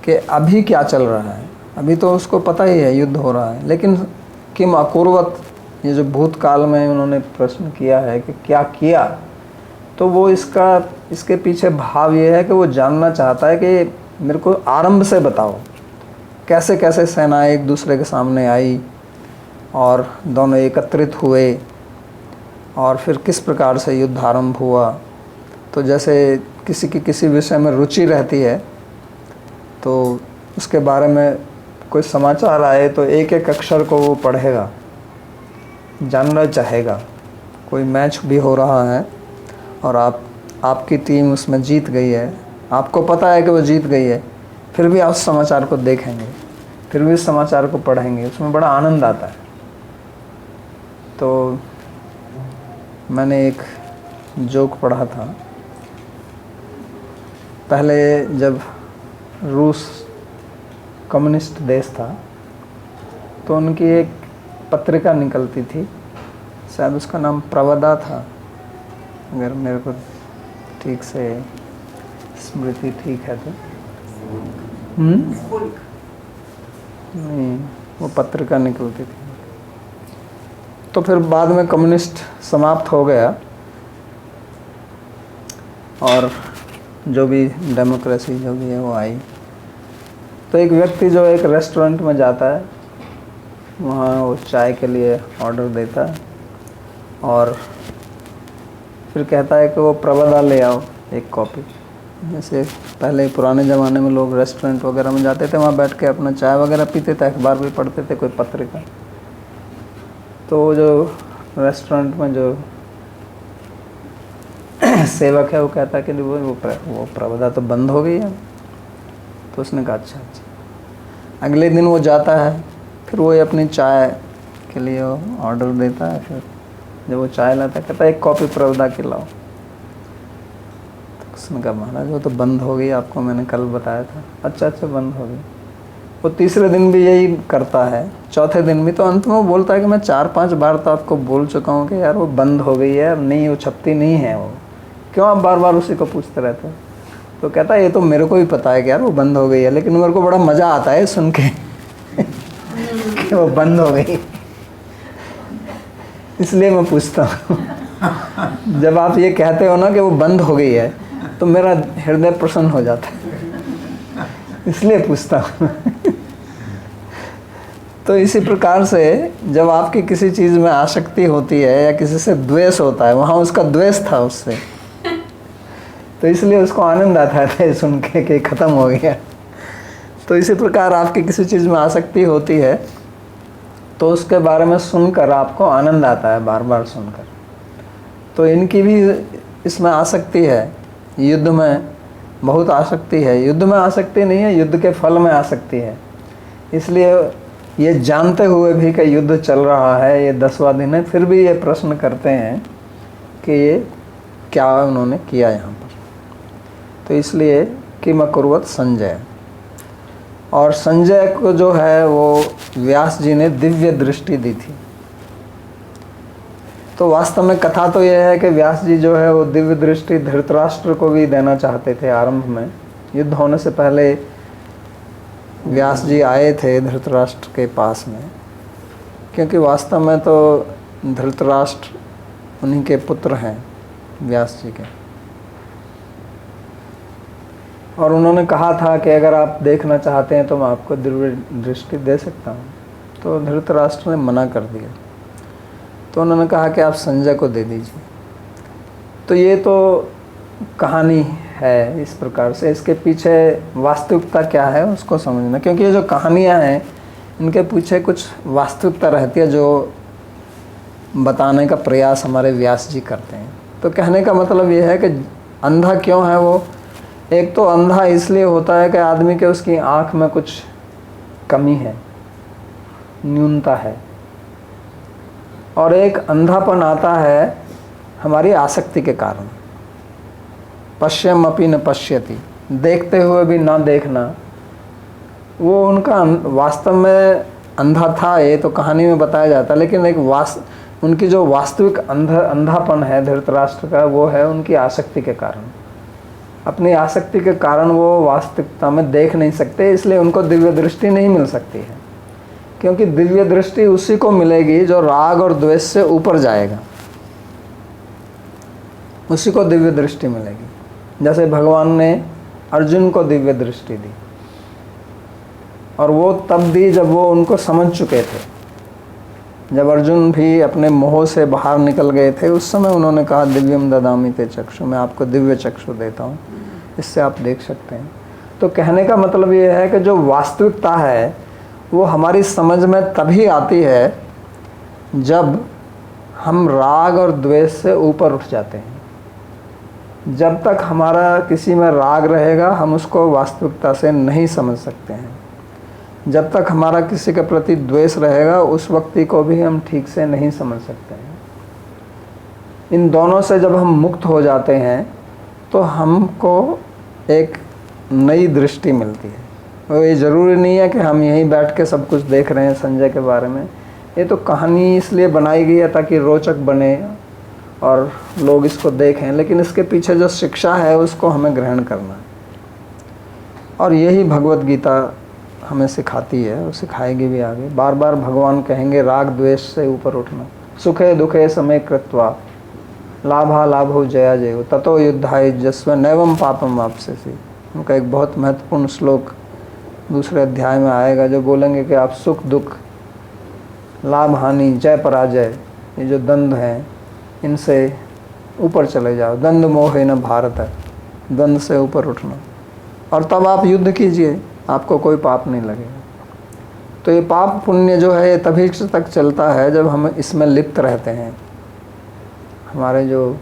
Speaker 1: कि अभी क्या चल रहा है, अभी तो उसको पता ही है युद्ध हो रहा है। लेकिन किम अकुर्वत ये जो भूतकाल में उन्होंने प्रश्न किया है कि क्या किया, तो वो इसके पीछे भाव ये है कि वो जानना चाहता है कि मेरे को आरंभ से बताओ कैसे कैसे सेनाएं एक दूसरे के सामने आई और दोनों एकत्रित हुए और फिर किस प्रकार से युद्ध आरंभ हुआ। तो जैसे किसी की किसी विषय में रुचि रहती है तो उसके बारे में कोई समाचार आए तो एक एक अक्षर को वो पढ़ेगा, जानना चाहेगा। कोई मैच भी हो रहा है और आपकी टीम उसमें जीत गई है, आपको पता है कि वो जीत गई है, फिर भी आप उस समाचार को देखेंगे, फिर भी उस समाचार को पढ़ेंगे, उसमें बड़ा आनंद आता है। तो मैंने एक जोक पढ़ा था, पहले जब रूस कम्युनिस्ट देश था तो उनकी एक पत्रिका निकलती थी, शायद उसका नाम प्रवदा था, अगर मेरे को ठीक से स्मृति ठीक है तो। नहीं, वो पत्रिका निकलती थी। तो फिर बाद में कम्युनिस्ट समाप्त हो गया और जो भी डेमोक्रेसी जो भी है वो आई। तो एक व्यक्ति जो एक रेस्टोरेंट में जाता है, वहाँ वो चाय के लिए ऑर्डर देता है और फिर कहता है कि वो प्रवदा ले आओ एक कॉपी। जैसे पहले पुराने ज़माने में लोग रेस्टोरेंट वगैरह में जाते थे, वहाँ बैठ के अपना चाय वगैरह पीते थे, अखबार भी पढ़ते थे, कोई पत्रिका। तो जो रेस्टोरेंट में जो सेवक है वो कहता है कि वो प्रवदा तो बंद हो गई है। तो उसने कहा अच्छा। अगले दिन वो जाता है, फिर वो अपनी चाय के लिए ऑर्डर देता है। फिर जब वो चाय लाता है कहता है एक कॉपी प्रवदा की लाओ। तो उसने कहा महाराज वो तो बंद हो गई, आपको मैंने कल बताया था। अच्छा बंद हो गई। वो तीसरे दिन भी यही करता है, चौथे दिन भी। तो अंत में वो बोलता है कि मैं 4-5 बार तो आपको बोल चुका हूँ कि यार वो बंद हो गई है, नहीं वो छपती नहीं है, वो क्यों आप बार बार उसी को पूछते रहते हो। तो कहता है ये तो मेरे को भी पता है कि यार वो बंद हो गई है, लेकिन मेरे को बड़ा मज़ा आता है सुन के कि वो बंद हो गई, इसलिए मैं पूछता हूँ। जब आप ये कहते हो ना कि वो बंद हो गई है तो मेरा हृदय प्रसन्न हो जाता है, इसलिए पूछता हूँ। तो इसी प्रकार से जब आपकी किसी चीज़ में आसक्ति होती है या किसी से द्वेष होता है, वहाँ उसका द्वेष था उससे, तो इसलिए उसको आनंद आता है सुन के कि ख़त्म हो गया। तो इसी प्रकार आपकी किसी चीज़ में आसक्ति होती है तो उसके बारे में सुनकर आपको आनंद आता है, बार बार सुनकर। तो इनकी भी इसमें आसक्ति है, युद्ध में बहुत आसक्ति है। युद्ध में आसक्ति नहीं है, युद्ध के फल में आसक्ति है। इसलिए ये जानते हुए भी कि युद्ध चल रहा है, ये 10वां दिन है, फिर भी ये प्रश्न करते हैं कि ये क्या उन्होंने किया यहाँ पर। तो इसलिए किम अकुर्वत संजय। और संजय को जो है वो व्यास जी ने दिव्य दृष्टि दी थी। तो वास्तव में कथा तो यह है कि व्यास जी जो है वो दिव्य दृष्टि धृतराष्ट्र को भी देना चाहते थे। आरंभ में युद्ध होने से पहले व्यास जी आए थे धृतराष्ट्र के पास में, क्योंकि वास्तव में तो धृतराष्ट्र उन्हीं के पुत्र हैं व्यास जी के। और उन्होंने कहा था कि अगर आप देखना चाहते हैं तो मैं आपको दिव्य दृष्टि दे सकता हूँ। तो धृतराष्ट्र ने मना कर दिया। तो उन्होंने कहा कि आप संजय को दे दीजिए। तो ये तो कहानी है इस प्रकार से, इसके पीछे वास्तविकता क्या है उसको समझना, क्योंकि ये जो कहानियाँ हैं इनके पीछे कुछ वास्तविकता रहती है जो बताने का प्रयास हमारे व्यास जी करते हैं। तो कहने का मतलब ये है कि अंधा क्यों है वो। एक तो अंधा इसलिए होता है कि आदमी के उसकी आँख में कुछ कमी है, न्यूनता है। और एक अंधापन आता है हमारी आसक्ति के कारण। पश्यम अपि न पश्यति, देखते हुए भी ना देखना, वो उनका वास्तव में अंधा था, ये तो कहानी में बताया जाता है। लेकिन एक उनकी जो वास्तविक अंधापन है धृतराष्ट्र का, वो है उनकी आसक्ति के कारण। अपनी आसक्ति के कारण वो वास्तविकता में देख नहीं सकते, इसलिए उनको दिव्य दृष्टि नहीं मिल सकती है। क्योंकि दिव्य दृष्टि उसी को मिलेगी जो राग और द्वेष से ऊपर जाएगा, उसी को दिव्य दृष्टि मिलेगी। जैसे भगवान ने अर्जुन को दिव्य दृष्टि दी, और वो तब दी जब वो उनको समझ चुके थे। जब अर्जुन भी अपने मोह से बाहर निकल गए थे, उस समय उन्होंने कहा दिव्यम ददामि ते चक्षु, मैं आपको दिव्य चक्षु देता हूँ, इससे आप देख सकते हैं। तो कहने का मतलब ये है कि जो वास्तविकता है वो हमारी समझ में तभी आती है जब हम राग और द्वेष से ऊपर उठ जाते हैं। जब तक हमारा किसी में राग रहेगा हम उसको वास्तविकता से नहीं समझ सकते हैं। जब तक हमारा किसी के प्रति द्वेष रहेगा उस व्यक्ति को भी हम ठीक से नहीं समझ सकते हैं। इन दोनों से जब हम मुक्त हो जाते हैं तो हमको एक नई दृष्टि मिलती है। और ये ज़रूरी नहीं है कि हम यहीं बैठ के सब कुछ देख रहे हैं संजय के बारे में। ये तो कहानी इसलिए बनाई गई है ताकि रोचक बने और लोग इसको देखें, लेकिन इसके पीछे जो शिक्षा है उसको हमें ग्रहण करना है। और यही भगवत गीता हमें सिखाती है और सिखाएगी भी आगे। बार बार भगवान कहेंगे राग द्वेष से ऊपर उठना, सुखे दुखे समय कृत्वा लाभा लाभो जया जयो ततो युद्धाय जस्व नैवम पापम वाप्स्यसि। उनका एक बहुत महत्वपूर्ण श्लोक दूसरे अध्याय में आएगा जो बोलेंगे कि आप सुख दुख लाभ हानि जय पराजय ये जो द्वंद्व हैं इनसे ऊपर चले जाओ। द्वंद्व मोहे न भारत है, द्वंद्व से ऊपर उठना, और तब आप युद्ध कीजिए, आपको कोई पाप नहीं लगेगा। तो ये पाप पुण्य जो है ये तभी तक चलता है जब हम इसमें लिप्त रहते हैं। हमारे जो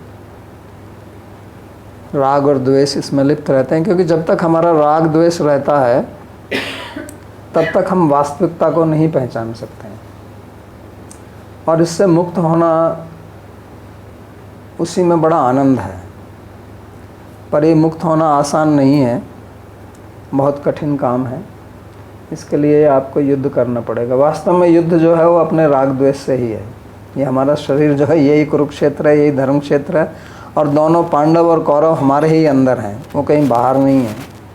Speaker 1: राग और द्वेष इसमें लिप्त रहते हैं, क्योंकि जब तक हमारा राग द्वेष रहता है तब तक हम वास्तविकता को नहीं पहचान सकते हैं। और इससे मुक्त होना उसी में बड़ा आनंद है। पर ये मुक्त होना आसान नहीं है, बहुत कठिन काम है। इसके लिए आपको युद्ध करना पड़ेगा। वास्तव में युद्ध जो है वो अपने राग द्वेष से ही है। ये हमारा शरीर जो है यही कुरुक्षेत्र है, यही धर्म क्षेत्र है, और दोनों पांडव और कौरव हमारे ही अंदर हैं, वो कहीं बाहर नहीं है।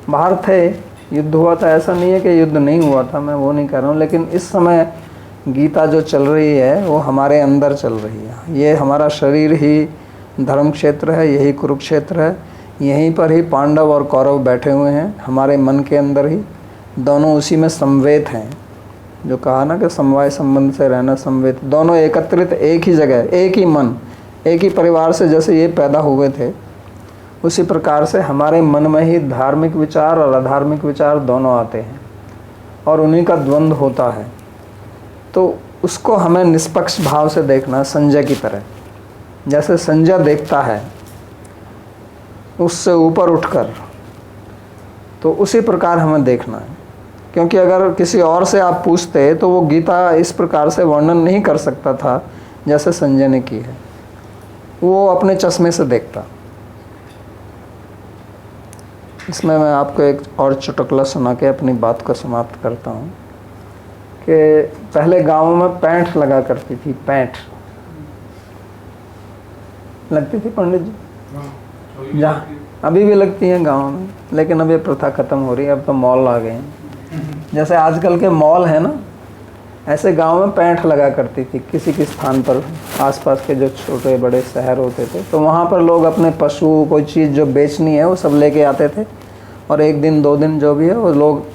Speaker 1: बाहर थे, युद्ध हुआ था, ऐसा नहीं है कि युद्ध नहीं हुआ था, मैं वो नहीं कह रहा हूँ। लेकिन इस समय गीता जो चल रही है वो हमारे अंदर चल रही है। ये हमारा शरीर ही धर्म क्षेत्र है, यही कुरुक्षेत्र है, यहीं पर ही पांडव और कौरव बैठे हुए हैं हमारे मन के अंदर ही। दोनों उसी में समवेत हैं। जो कहा ना कि समवाय संबंध से रहना समवेत, दोनों एकत्रित एक ही जगह, एक ही मन, एक ही परिवार से जैसे ये पैदा हुए थे, उसी प्रकार से हमारे मन में ही धार्मिक विचार और अधार्मिक विचार दोनों आते हैं और उन्हीं का द्वंद्व होता है। तो उसको हमें निष्पक्ष भाव से देखना, संजय की तरह। जैसे संजय देखता है उससे ऊपर उठकर, तो उसी प्रकार हमें देखना है। क्योंकि अगर किसी और से आप पूछते तो वो गीता इस प्रकार से वर्णन नहीं कर सकता था जैसे संजय ने की है। वो अपने चश्मे से देखता। इसमें मैं आपको एक और चुटकुला सुना के अपनी बात को समाप्त करता हूँ कि पहले गांवों में पैंठ लगा करती थी। पैंठ लगती थी पंडित जी, जहाँ अभी भी लगती हैं गाँव में, लेकिन अब ये प्रथा ख़त्म हो रही है। अब तो मॉल आ गए हैं। जैसे आजकल के मॉल है ना, ऐसे गांव में पैंठ लगा करती थी किसी किसी स्थान पर। आसपास के जो छोटे बड़े शहर होते थे तो वहाँ पर लोग अपने पशु कोई चीज़ जो बेचनी है वो सब लेके आते थे, और एक दिन दो दिन जो भी है वो लोग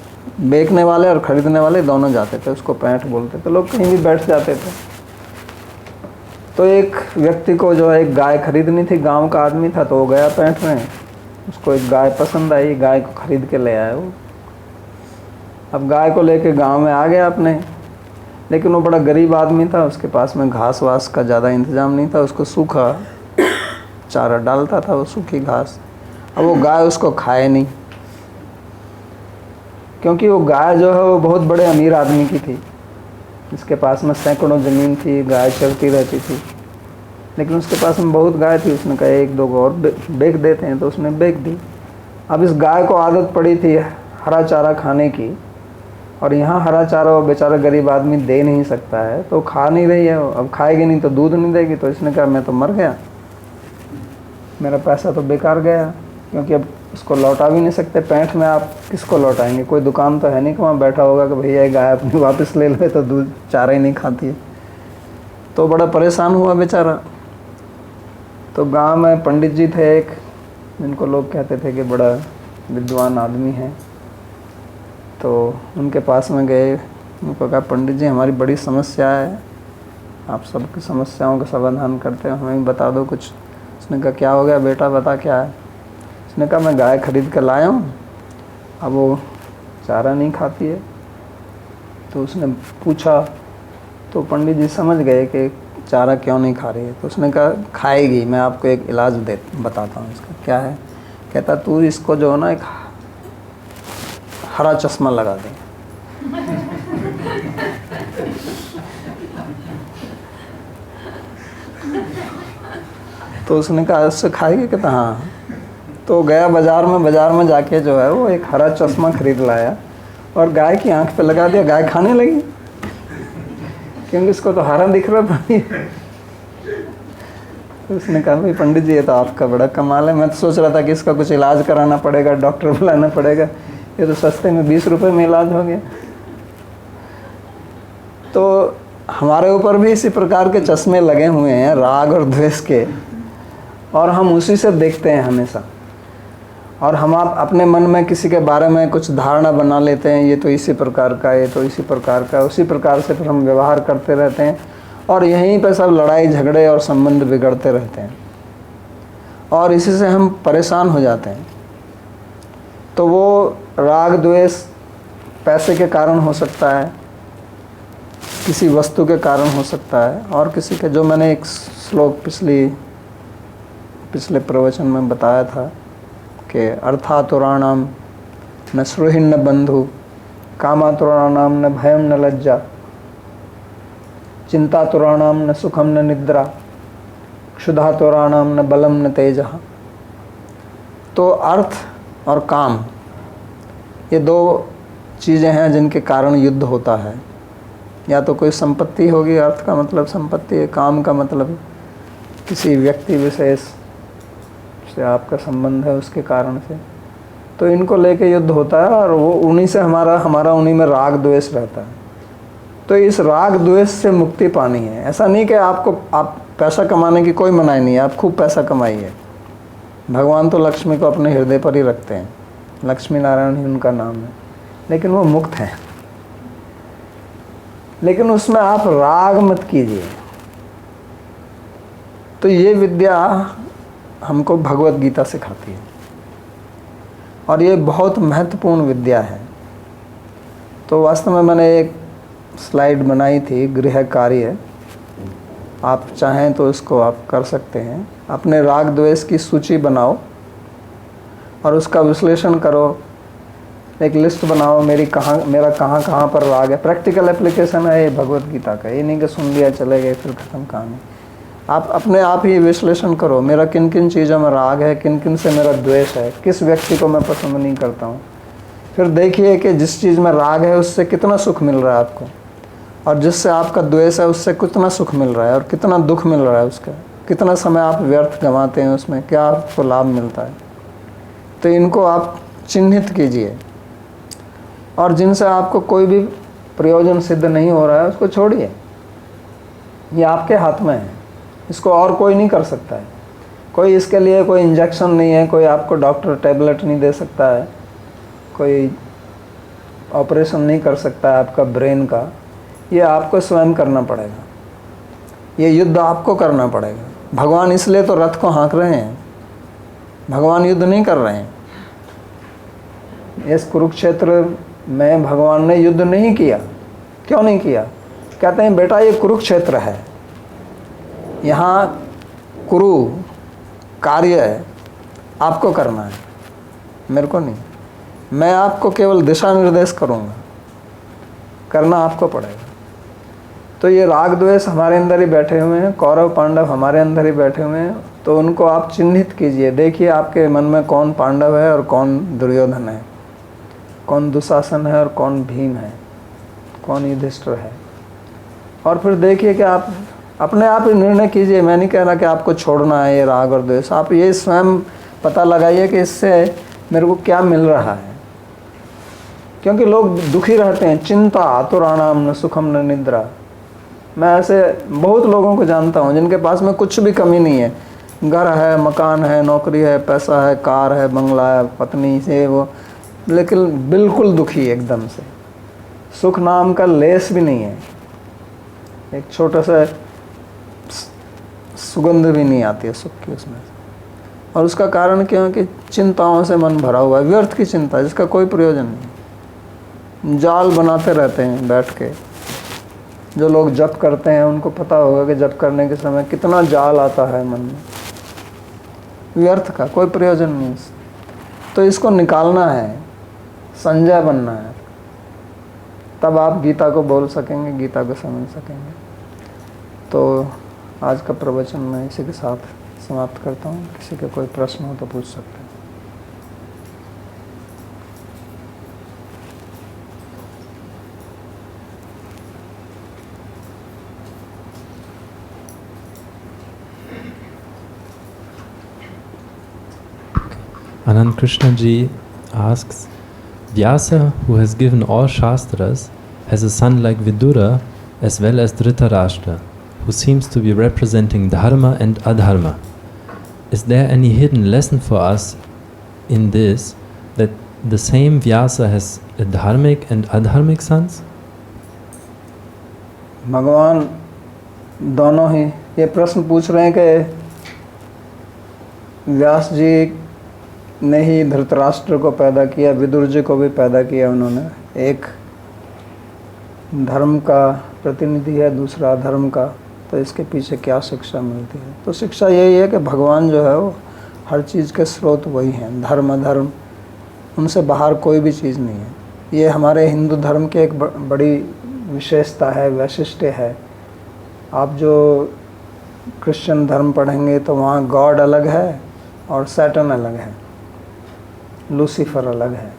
Speaker 1: बेचने वाले और ख़रीदने वाले दोनों जाते थे, उसको पैंठ बोलते थे। लोग कहीं भी बैठ जाते थे। तो एक व्यक्ति को जो है एक गाय खरीदनी थी, गाँव का आदमी था, तो वो गया पैंठ में, उसको एक गाय पसंद आई, गाय को खरीद के ले आया वो। अब गाय को लेके गांव में आ गया अपने, लेकिन वो बड़ा गरीब आदमी था, उसके पास में घास वास का ज़्यादा इंतज़ाम नहीं था। उसको सूखा चारा डालता था, वो सूखी घास। अब वो गाय उसको खाए नहीं, क्योंकि वो गाय जो है वो बहुत बड़े अमीर आदमी की थी, जिसके पास में सैकड़ों ज़मीन थी, गाय चरती रहती थी। लेकिन उसके पास में बहुत गाय थी, उसने कहा एक दो और बेच देते हैं, तो उसने बेच दी। अब इस गाय को आदत पड़ी थी हरा चारा खाने की, और यहाँ हरा चारा वो बेचारा गरीब आदमी दे नहीं सकता है, तो खा नहीं रही है। अब खाएगी नहीं तो दूध नहीं देगी। तो इसने कहा मैं तो मर गया, मेरा पैसा तो बेकार गया, क्योंकि अब उसको लौटा भी नहीं सकते। पैंठ में आप किसको लौटाएंगे? कोई दुकान तो है नहीं कि वहाँ बैठा होगा कि भैया गाय अपनी वापस ले लो, तो दूध चारा ही नहीं खाती है। तो बड़ा परेशान हुआ बेचारा। तो गांव में पंडित जी थे एक, जिनको लोग कहते थे कि बड़ा विद्वान आदमी है। तो उनके पास में गए, उनको कहा पंडित जी हमारी बड़ी समस्या है, आप सबकी समस्याओं का समाधान करते हो, हमें भी बता दो कुछ। उसने कहा क्या हो गया बेटा, बता क्या है। उसने कहा मैं गाय खरीद कर लाया हूँ, अब वो चारा नहीं खाती है। तो उसने पूछा, तो पंडित जी समझ गए कि चारा क्यों नहीं खा रही है। तो उसने कहा खाएगी, मैं आपको एक इलाज बताता हूँ इसका। क्या है? कहता तू इसको जो है ना एक हरा चश्मा लगा दे। तो उसने कहा इससे खाएगी? कहता हाँ। तो गया बाजार में जाके जो है वो एक हरा चश्मा खरीद लाया और गाय की आंख पे लगा दिया। गाय खाने लगी, क्योंकि इसको तो हरा दिख रहा था। तो उसने कहा भाई पंडित जी ये तो आपका बड़ा कमाल है, मैं तो सोच रहा था कि इसका कुछ इलाज कराना पड़ेगा, डॉक्टर बुलाना पड़ेगा, ये तो सस्ते में 20 रुपए में इलाज हो गया। तो हमारे ऊपर भी इसी प्रकार के चश्मे लगे हुए हैं, राग और द्वेष के, और हम उसी से देखते हैं हमेशा। और हम आप अपने मन में किसी के बारे में कुछ धारणा बना लेते हैं, ये तो इसी प्रकार का, ये तो इसी प्रकार का, उसी प्रकार से फिर हम व्यवहार करते रहते हैं और यहीं पे सब लड़ाई झगड़े और संबंध बिगड़ते रहते हैं और इसी से हम परेशान हो जाते हैं। तो वो राग द्वेष पैसे के कारण हो सकता है, किसी वस्तु के कारण हो सकता है, और किसी के, जो मैंने एक श्लोक पिछले प्रवचन में बताया था कि अर्थातुराणाम न श्रुहिन न बंधु, कामातुराणाम न भयम न लज्जा, चिंतातुराणाम न सुखम न निद्रा, क्षुधातुराणाम न बलम न तेजः। तो अर्थ और काम ये दो चीज़ें हैं जिनके कारण युद्ध होता है। या तो कोई संपत्ति होगी, अर्थ का मतलब संपत्ति है, काम का मतलब किसी व्यक्ति विशेष से आपका संबंध है उसके कारण से, तो इनको लेके युद्ध होता है और वो उन्हीं से हमारा उन्हीं में राग द्वेष रहता है। तो इस राग द्वेष से मुक्ति पानी है। ऐसा नहीं कि आप पैसा कमाने की कोई मनाही नहीं है, आप खूब पैसा कमाइए। भगवान तो लक्ष्मी को अपने हृदय पर ही रखते हैं, लक्ष्मी नारायण ही उनका नाम है, लेकिन वो मुक्त है। लेकिन उसमें आप राग मत कीजिए। तो ये विद्या हमको भगवत गीता सिखाती है और ये बहुत महत्वपूर्ण विद्या है। तो वास्तव में मैंने एक स्लाइड बनाई थी, गृह कार्य, आप चाहें तो इसको आप कर सकते हैं। अपने राग द्वेष की सूची बनाओ और उसका विश्लेषण करो, एक लिस्ट बनाओ, मेरा कहाँ पर राग है। प्रैक्टिकल एप्लीकेशन है ये भगवत गीता का, ये नहीं कि सुन लिया चले गए फिर खत्म कहानी। आप अपने आप ही विश्लेषण करो, मेरा किन किन चीज़ों में राग है, किन किन से मेरा द्वेष है, किस व्यक्ति को मैं पसंद नहीं करता हूँ। फिर देखिए कि जिस चीज़ में राग है उससे कितना सुख मिल रहा है आपको, और जिससे आपका द्वेष है उससे कितना सुख मिल रहा है और कितना दुख मिल रहा है उसका, कितना समय आप व्यर्थ गंवाते हैं उसमें, क्या आपको लाभ मिलता है। तो इनको आप चिन्हित कीजिए, और जिनसे आपको कोई भी प्रयोजन सिद्ध नहीं हो रहा है उसको छोड़िए। ये आपके हाथ में है, इसको और कोई नहीं कर सकता है। कोई इसके लिए कोई इंजेक्शन नहीं है, कोई आपको डॉक्टर टैबलेट नहीं दे सकता है, कोई ऑपरेशन नहीं कर सकता है आपका ब्रेन का। ये आपको स्वयं करना पड़ेगा, ये युद्ध आपको करना पड़ेगा। भगवान इसलिए तो रथ को हाँक रहे हैं, भगवान युद्ध नहीं कर रहे हैं। इस कुरुक्षेत्र में भगवान ने युद्ध नहीं किया। क्यों नहीं किया? कहते हैं बेटा ये कुरुक्षेत्र है, यहाँ कुरु कार्य आपको करना है, मेरे को नहीं। मैं आपको केवल दिशा निर्देश करूँगा, करना आपको पड़ेगा। तो ये राग द्वेष हमारे अंदर ही बैठे हुए हैं, कौरव पांडव हमारे अंदर ही बैठे हुए हैं। तो उनको आप चिन्हित कीजिए, देखिए आपके मन में कौन पांडव है और कौन दुर्योधन है, कौन दुशासन है और कौन भीम है, कौन युधिष्ठिर है। और फिर देखिए कि आप अपने आप ही निर्णय कीजिए। मैं नहीं कह रहा कि आपको छोड़ना है ये राग और द्वेष, आप ये स्वयं पता लगाइए कि इससे मेरे को क्या मिल रहा है। क्योंकि लोग दुखी रहते हैं, चिंता आतुराणाम न सुखम न निद्रा। मैं ऐसे बहुत लोगों को जानता हूँ जिनके पास में कुछ भी कमी नहीं है, घर है, मकान है, नौकरी है, पैसा है, कार है, बंगला है, पत्नी से वो, लेकिन बिल्कुल दुखी एकदम से, सुख नाम का लेस भी नहीं है, एक छोटा सा सुगंध भी नहीं आती है सुख की उसमें। और उसका कारण क्यों कि चिंताओं से मन भरा हुआ है, व्यर्थ की चिंता जिसका कोई प्रयोजन नहीं। जाल बनाते रहते हैं बैठ के। जो लोग जप करते हैं उनको पता होगा कि जप करने के समय कितना जाल आता है मन में, व्यर्थ का, कोई प्रयोजन नहीं। तो इसको निकालना है, संजय बनना है, तब आप गीता को बोल सकेंगे, गीता को समझ सकेंगे। तो आज का प्रवचन मैं इसी के साथ समाप्त करता हूँ। किसी के कोई प्रश्न हो तो पूछ सकते हैं।
Speaker 2: Anand Krishna ji asks, Vyasa, who has given all Shastras, has a son like Vidura as well as Dhritarashtra, who seems to be representing Dharma and Adharma. Is there any hidden lesson for us in this, that the same Vyasa has a dharmic and adharmic sons?
Speaker 1: भगवान दोनों ही ये प्रश्न पूछ रहे हैं कि व्यास जी ने ही धृतराष्ट्र को पैदा किया, विदुर जी को भी पैदा किया उन्होंने। एक धर्म का प्रतिनिधि है, दूसरा अधर्म का। तो इसके पीछे क्या शिक्षा मिलती है? तो शिक्षा यही है कि भगवान जो है वो हर चीज़ के स्रोत वही हैं। धर्म अधर्म उनसे बाहर कोई भी चीज़ नहीं है। ये हमारे हिंदू धर्म की एक बड़ी विशेषता है, वैशिष्ट्य है। आप जो क्रिश्चियन धर्म पढ़ेंगे तो वहाँ गॉड अलग है और सैटन अलग है, लूसीफर अलग है,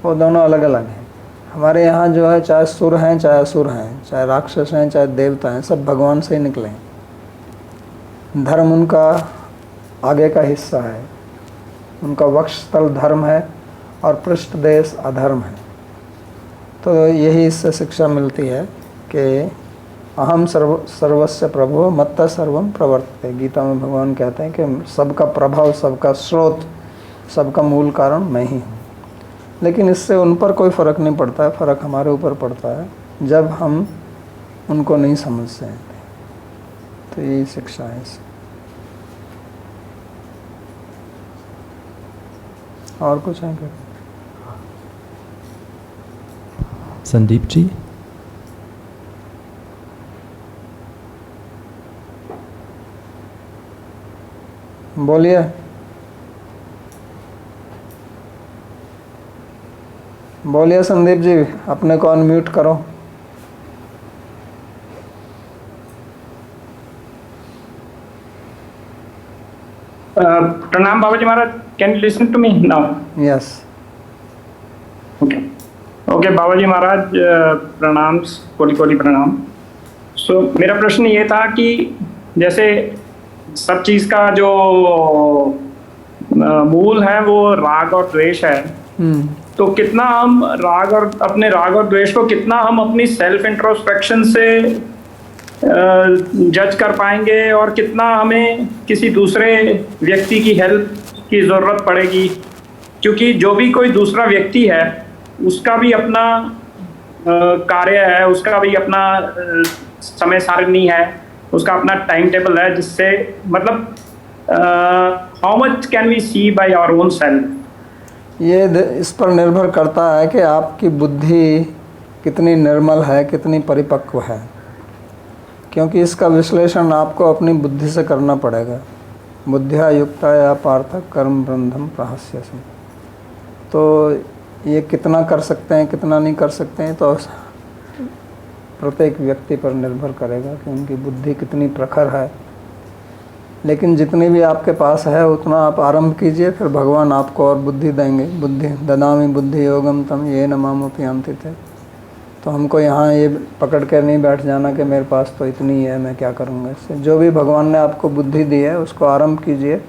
Speaker 1: वो दोनों अलग अलग हैं। हमारे यहाँ जो है चाहे सुर हैं चाहे असुर हैं, चाहे राक्षस हैं चाहे देवता हैं, सब भगवान से ही निकले हैं। धर्म उनका आगे का हिस्सा है, उनका वक्षस्थल धर्म है और पृष्ठ देश अधर्म है। तो यही इससे शिक्षा मिलती है कि अहम सर्वस्य प्रभो मत्तः सर्वम प्रवर्तते। गीता में भगवान कहते हैं कि सबका प्रभाव, सबका स्रोत, सबका मूल कारण मैं ही हूँ। लेकिन इससे उन पर कोई फ़र्क नहीं पड़ता है, फ़र्क हमारे ऊपर पड़ता है जब हम उनको नहीं समझते हैं। तो यही शिक्षा है इससे। और कुछ है क्या?
Speaker 2: संदीप जी,
Speaker 1: बोलिए। बोलिए संदीप जी, अपने को अनम्यूट करो।
Speaker 3: प्रणाम Baba ji Maharaj, can you listen to me now?
Speaker 1: Yes.
Speaker 3: Okay okay Baba ji Maharaj, प्रणाम, कोटि कोटि प्रणाम। सो मेरा प्रश्न ये था कि जैसे सब चीज़ का जो मूल है वो राग और द्वेष है, तो कितना हम अपने राग और द्वेष को कितना हम अपनी सेल्फ इंट्रोस्पेक्शन से जज कर पाएंगे, और कितना हमें किसी दूसरे व्यक्ति की हेल्प की ज़रूरत पड़ेगी? क्योंकि जो भी कोई दूसरा व्यक्ति है उसका भी अपना कार्य है, उसका भी अपना समय सारणी है, उसका अपना टाइम टेबल है, जिससे मतलब how much can we see by our own self?
Speaker 1: ये इस पर निर्भर करता है कि आपकी बुद्धि कितनी निर्मल है, कितनी परिपक्व है। क्योंकि इसका विश्लेषण आपको अपनी बुद्धि से करना पड़ेगा। बुद्धिया युक्ता या पार्थ कर्म बंधम प्रहस्यसि। तो ये कितना कर सकते हैं, कितना नहीं कर सकते हैं, तो प्रत्येक व्यक्ति पर निर्भर करेगा कि उनकी बुद्धि कितनी प्रखर है। लेकिन जितनी भी आपके पास है उतना आप आरंभ कीजिए, फिर भगवान आपको और बुद्धि देंगे। बुद्धि ददामि बुद्धि योगम तम ये न मामुपयांति थे। तो हमको यहाँ ये पकड़ कर नहीं बैठ जाना कि मेरे पास तो इतनी है, मैं क्या करूँगा इससे। जो भी भगवान ने आपको बुद्धि दी है उसको आरंभ कीजिए,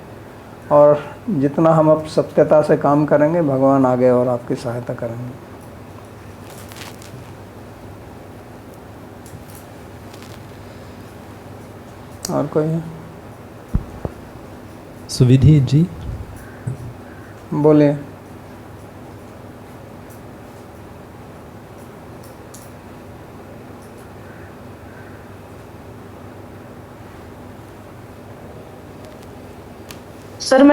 Speaker 1: और जितना हम अब सत्यता से काम करेंगे भगवान आगे और आपकी सहायता करेंगे। और कोई है?
Speaker 2: सुविधि जी,
Speaker 1: बोलिए।
Speaker 4: सर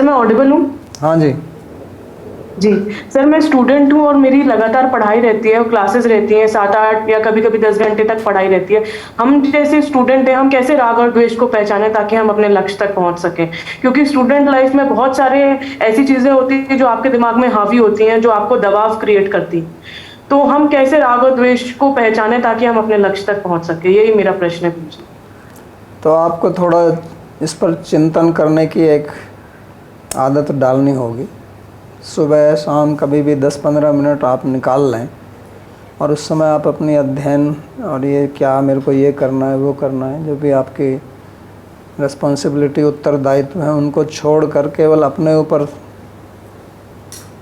Speaker 4: मैं ऑडिबल हूँ?
Speaker 1: हाँ जी।
Speaker 4: जी सर, मैं स्टूडेंट हूँ और मेरी लगातार पढ़ाई रहती है, क्लासेस रहती हैं 7-8 या कभी कभी 10 घंटे तक पढ़ाई रहती है। हम जैसे स्टूडेंट हैं, हम कैसे राग और द्वेष को पहचानें ताकि हम अपने लक्ष्य तक पहुँच सकें? क्योंकि स्टूडेंट लाइफ में बहुत सारे ऐसी चीज़ें होती हैं जो आपके दिमाग में हावी होती हैं, जो आपको दबाव क्रिएट करती हैं। तो हम कैसे राग और द्वेष को पहचानें ताकि हम अपने लक्ष्य तक पहुँच सकें? यही मेरा प्रश्न है।
Speaker 1: तो आपको थोड़ा इस पर चिंतन करने की एक आदत डालनी होगी। सुबह शाम कभी भी 10-15 मिनट आप निकाल लें और उस समय आप अपनी अध्ययन और ये क्या मेरे को ये करना है वो करना है, जो भी आपकी रिस्पॉन्सिबिलिटी उत्तरदायित्व है उनको छोड़ कर केवल अपने ऊपर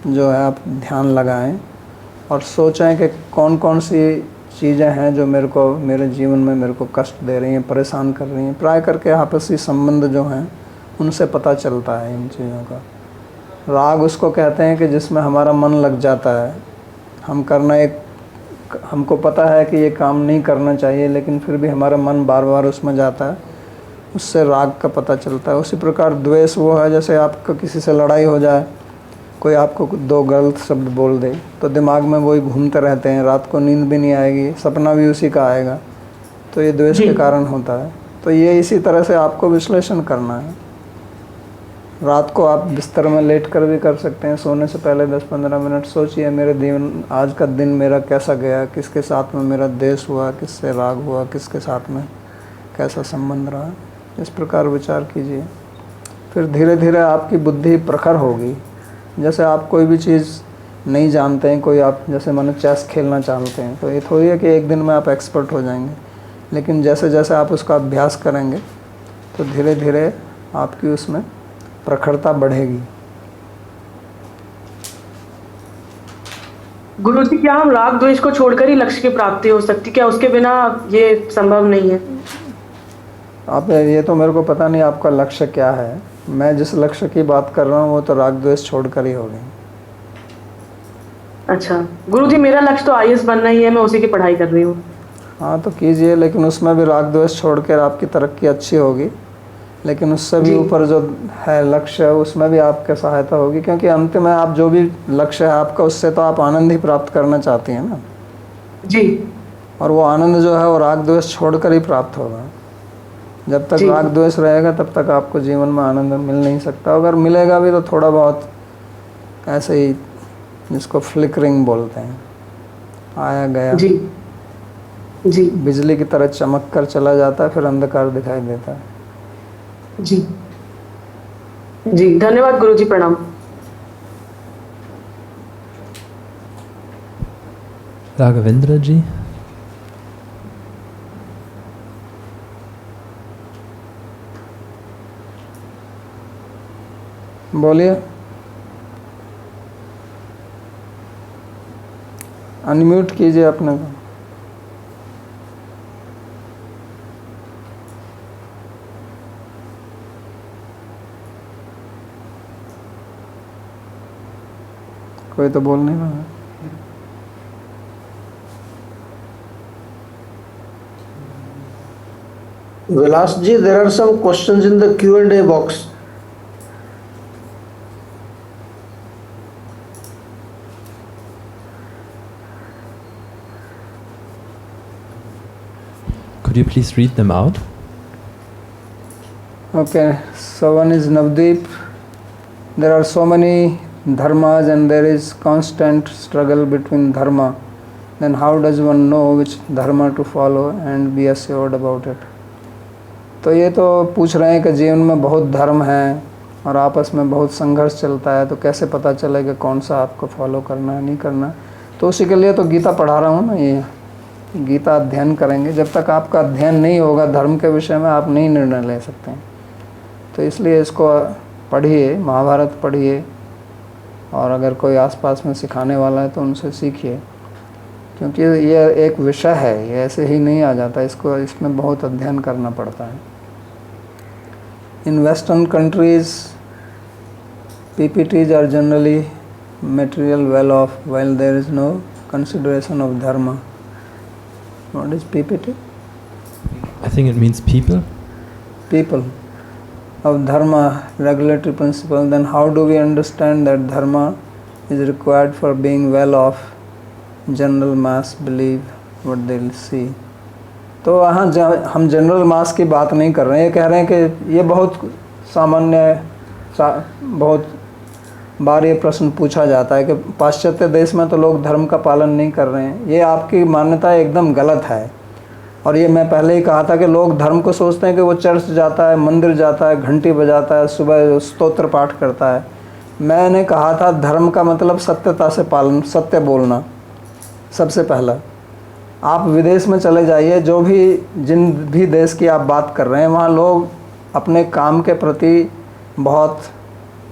Speaker 1: जो है आप ध्यान लगाएं और सोचें कि कौन कौन सी चीज़ें हैं जो मेरे जीवन में मेरे को कष्ट दे रही हैं, परेशान कर रही हैं। प्राय करके आपसी संबंध जो हैं उनसे पता चलता है इन चीज़ों का। राग उसको कहते हैं कि जिसमें हमारा मन लग जाता है, हमको पता है कि ये काम नहीं करना चाहिए लेकिन फिर भी हमारा मन बार बार उसमें जाता है, उससे राग का पता चलता है। उसी प्रकार द्वेष वो है जैसे आपका किसी से लड़ाई हो जाए, कोई आपको 2 गलत शब्द बोल दे तो दिमाग में वही घूमते रहते हैं, रात को नींद भी नहीं आएगी, सपना भी उसी का आएगा। तो ये द्वेष के कारण होता है। तो ये इसी तरह से आपको विश्लेषण करना है। रात को आप बिस्तर में लेट कर भी कर सकते हैं, सोने से पहले 10-15 मिनट सोचिए मेरे जीवन आज का दिन मेरा कैसा गया, किसके साथ में मेरा द्वेष हुआ, किससे राग हुआ, किसके साथ में कैसा संबंध रहा। इस प्रकार विचार कीजिए। फिर धीरे धीरे आपकी बुद्धि प्रखर होगी। जैसे आप कोई भी चीज़ नहीं जानते हैं, कोई आप जैसे मानो चेस खेलना चाहते हैं, तो ये थोड़ी है कि एक दिन में आप एक्सपर्ट हो जाएंगे, लेकिन जैसे जैसे आप उसका अभ्यास करेंगे तो धीरे धीरे आपकी उसमें प्रखरता बढ़ेगी।
Speaker 4: गुरुजी, क्या हम राग द्वेष को छोड़कर ही लक्ष्य की प्राप्ति हो सकती? क्या उसके बिना ये संभव नहीं है?
Speaker 1: आप ये तो मेरे को पता नहीं आपका लक्ष्य क्या है। मैं जिस लक्ष्य की बात कर रहा हूँ वो तो राग द्वेष छोड़कर ही होगी।
Speaker 4: अच्छा गुरुजी, मेरा लक्ष्य तो IAS बनना ही है, मैं उसी की पढ़ाई कर रही हूँ।
Speaker 1: हाँ तो कीजिए, लेकिन उसमें भी राग द्वेष छोड़कर आपकी तरक्की अच्छी होगी। लेकिन उससे भी ऊपर जो है लक्ष्य है उसमें भी आपकी सहायता होगी, क्योंकि अंत में आप जो भी लक्ष्य है आपका उससे तो आप आनंद ही प्राप्त करना चाहती हैं ना
Speaker 4: जी।
Speaker 1: और वो आनंद जो है वो राग द्वेष छोड़कर ही प्राप्त होगा। जब तक राग द्वेष रहेगा तब तक आपको जीवन में आनंद मिल नहीं सकता। अगर मिलेगा भी तो थोड़ा बहुत ऐसे ही, जिसको फ्लिकरिंग बोलते हैं, आया गया
Speaker 4: जी जी
Speaker 1: बिजली की तरह चमक कर चला जाता है, फिर अंधकार दिखाई देता है।
Speaker 4: जी जी, धन्यवाद गुरुजी, प्रणाम।
Speaker 2: राघवेंद्र जी,
Speaker 1: बोलिए। अनम्यूट कीजिए अपने को। कोई तो बोल नहीं रहा है।
Speaker 5: Vilas ji, there are some questions in the Q&A box.
Speaker 2: could you please read them out?
Speaker 1: Okay, so one is Navdeep. There are so many dharmas and there is constant struggle between dharma. Then how does one know which dharma to follow and be assured about it? तो ये तो पूछ रहे हैं कि जीवन में बहुत धर्म है और आपस में बहुत संघर्ष चलता है, तो कैसे पता चलेगा कौन सा आपको फॉलो करना है नहीं करना है। तो उसी के लिए तो गीता पढ़ा रहा हूँ ना, ये गीता अध्ययन करेंगे। जब तक आपका अध्ययन नहीं होगा धर्म के विषय में आप नहीं निर्णय ले सकते हैं। तो तो इसलिए इसको पढ़िए, महाभारत पढ़िए, और अगर कोई आसपास में सिखाने वाला है तो उनसे सीखिए, क्योंकि ये एक विषय है, ये ऐसे ही नहीं आ जाता, इसको इसमें बहुत अध्ययन करना पड़ता है। In western countries PPTs are generally material well off while there is no consideration of dharma. What is PPT?
Speaker 2: I think it means people.
Speaker 1: People of dharma, regulatory principle. Then how do we understand that dharma is required for being well off? General mass believe what they'll see. तो वहाँ हम जनरल मास की बात नहीं कर रहे हैं, ये कह रहे हैं कि ये बहुत सामान्य बहुत बार ये प्रश्न पूछा जाता है कि पाश्चात्य देश में तो लोग धर्म का पालन नहीं कर रहे हैं। ये आपकी मान्यता एकदम गलत है। और ये मैं पहले ही कहा था कि लोग धर्म को सोचते हैं कि वो चर्च जाता है, मंदिर जाता है, घंटी बजाता है, सुबह स्तोत्र पाठ करता है। मैंने कहा था धर्म का मतलब सत्यता से पालन, सत्य बोलना सबसे पहला। आप विदेश में चले जाइए, जो भी जिन भी देश की आप बात कर रहे हैं, वहाँ लोग अपने काम के प्रति बहुत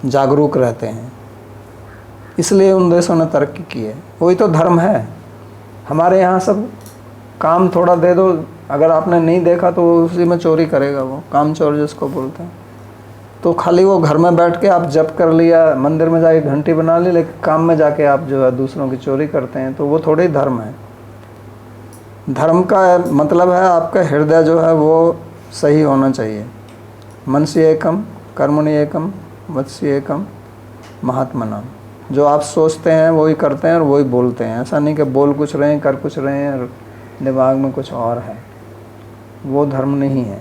Speaker 1: जागरूक रहते हैं, इसलिए उन देशों ने तरक्की की है। वही तो धर्म है। हमारे यहाँ सब काम थोड़ा दे दो, अगर आपने नहीं देखा तो उसी में चोरी करेगा, वो काम चोर जिसको बोलते हैं। तो खाली वो घर में बैठ के आप जप कर लिया, मंदिर में जाके घंटी बना ली, लेकिन काम में जाके आप जो है दूसरों की चोरी करते हैं, तो वो थोड़ी धर्म है। धर्म का मतलब है आपका हृदय जो है वो सही होना चाहिए। मनसी एकम, कर्मणि एकम, वत्सी एकम, महात्मनाम। जो आप सोचते हैं वही करते हैं और वही बोलते हैं। ऐसा नहीं कि बोल कुछ रहे हैं, कर कुछ रहे हैं और दिमाग में कुछ और है, वो धर्म नहीं है।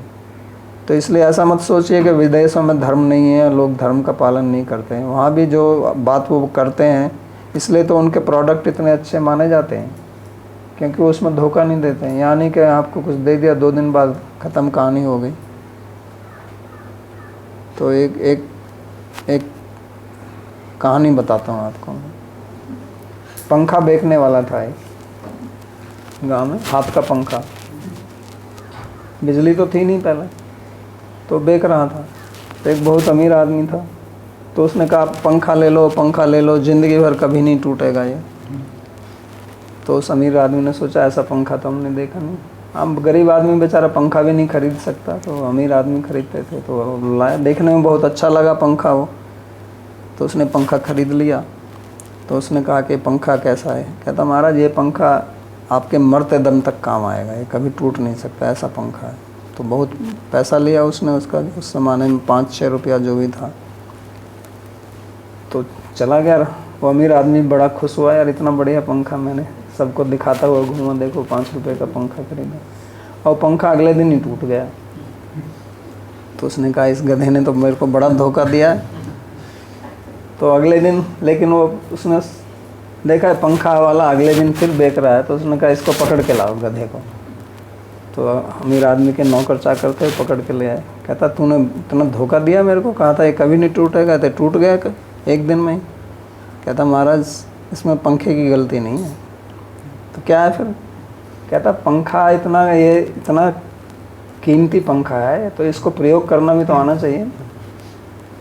Speaker 1: तो इसलिए ऐसा मत सोचिए कि विदेशों में धर्म नहीं है, लोग धर्म का पालन नहीं करते हैं। वहाँ भी जो बात वो करते हैं, इसलिए तो उनके प्रोडक्ट इतने अच्छे माने जाते हैं, क्योंकि वो उसमें धोखा नहीं देते हैं। यानी कि आपको कुछ दे दिया, 2 दिन बाद ख़त्म, कहानी हो गई। तो एक कहानी बताता हूँ आपको। पंखा बेचने वाला था एक गांव में, हाथ का पंखा। बिजली तो थी नहीं पहले, तो बेच रहा था। तो एक बहुत अमीर आदमी था, तो उसने कहा पंखा ले लो, पंखा ले लो, ज़िंदगी भर कभी नहीं टूटेगा ये। तो उस अमीर आदमी ने सोचा ऐसा पंखा तो हमने देखा नहीं। हम गरीब आदमी बेचारा पंखा भी नहीं खरीद सकता, तो अमीर आदमी खरीदते थे। तो लाया, देखने में बहुत अच्छा लगा पंखा वो, तो उसने पंखा खरीद लिया। तो उसने कहा कि पंखा कैसा है? कहता महाराज ये पंखा आपके मरते दम तक काम आएगा, ये कभी टूट नहीं सकता, ऐसा पंखा है। तो बहुत पैसा लिया उसने उसका, उस ज़माने में 5-6 रुपया जो भी था। तो चला गया वो अमीर आदमी, बड़ा खुश हुआ, यार इतना बढ़िया पंखा मैंने सबको दिखाता हुआ घूमा, देखो 5 रुपये का पंखा खरीदा। और पंखा अगले दिन ही टूट गया। तो उसने कहा इस गधे ने तो मेरे को बड़ा धोखा दिया है। तो अगले दिन लेकिन वो उसने देखा पंखा वाला अगले दिन फिर बेच रहा है, तो उसने कहा इसको पकड़ के लाओ गधे को। तो अमीर आदमी के नौकर चाकर थे, पकड़ के ले आए। कहता तूने इतना धोखा दिया मेरे को, कहा था ये कभी नहीं टूटेगा, तो टूट गया एक दिन में ही। कहता महाराज इसमें पंखे की गलती नहीं है। तो क्या है फिर? कहता पंखा इतना कीमती पंखा है, तो इसको प्रयोग करना भी तो आना चाहिए।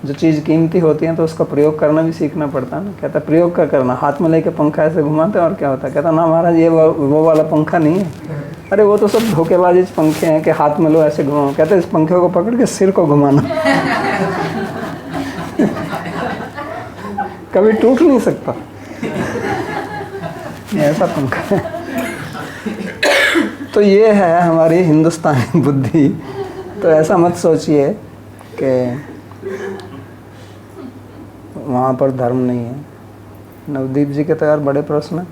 Speaker 1: जो चीज़ कीमती होती है तो उसका प्रयोग करना भी सीखना पड़ता है ना। कहता प्रयोग क्या करना, हाथ में लेके पंखा ऐसे घुमाते हैं और क्या होता है? कहता ना महाराज ये वो वाला पंखा नहीं है। अरे वो तो सब धोखेबाजी पंखे हैं कि हाथ में लो ऐसे घुमाओ। कहते इस पंखे को पकड़ के सिर को घुमाना कभी टूट नहीं सकता, ऐसा पंखा है। तो ये है हमारी हिंदुस्तानी बुद्धि। तो ऐसा मत सोचिए कि वहाँ पर धर्म नहीं है। नवदीप जी के तो यार बड़े प्रश्न हैं।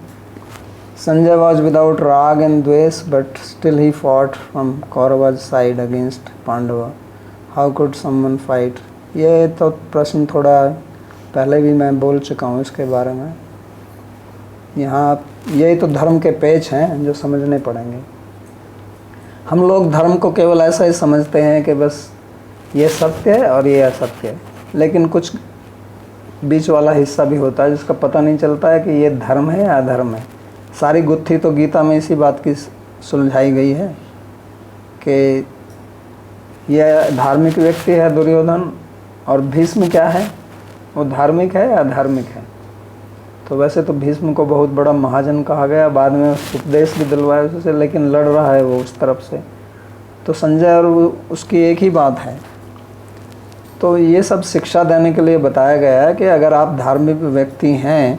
Speaker 1: संजय वॉज विदाउट राग एंड द्वेष but still he fought from Kauravas side against Pandava, how could someone fight? ये तो प्रश्न थोड़ा पहले भी मैं बोल चुका हूँ इसके बारे में। यहाँ यही तो धर्म के पेच हैं जो समझने पड़ेंगे। हम लोग धर्म को केवल ऐसा ही समझते हैं कि बस ये सत्य है और ये असत्य है, लेकिन कुछ बीच वाला हिस्सा भी होता है जिसका पता नहीं चलता है कि ये धर्म है या अधर्म है। सारी गुत्थी तो गीता में इसी बात की सुलझाई गई है कि यह धार्मिक व्यक्ति है दुर्योधन और भीष्म क्या है, वो धार्मिक है या अधार्मिक है? तो वैसे तो भीष्म को बहुत बड़ा महाजन कहा गया, बाद में उपदेश भी दिलवाया उससे, लेकिन लड़ रहा है वो उस तरफ से। तो संजय और उसकी एक ही बात है। तो ये सब शिक्षा देने के लिए बताया गया है कि अगर आप धार्मिक व्यक्ति हैं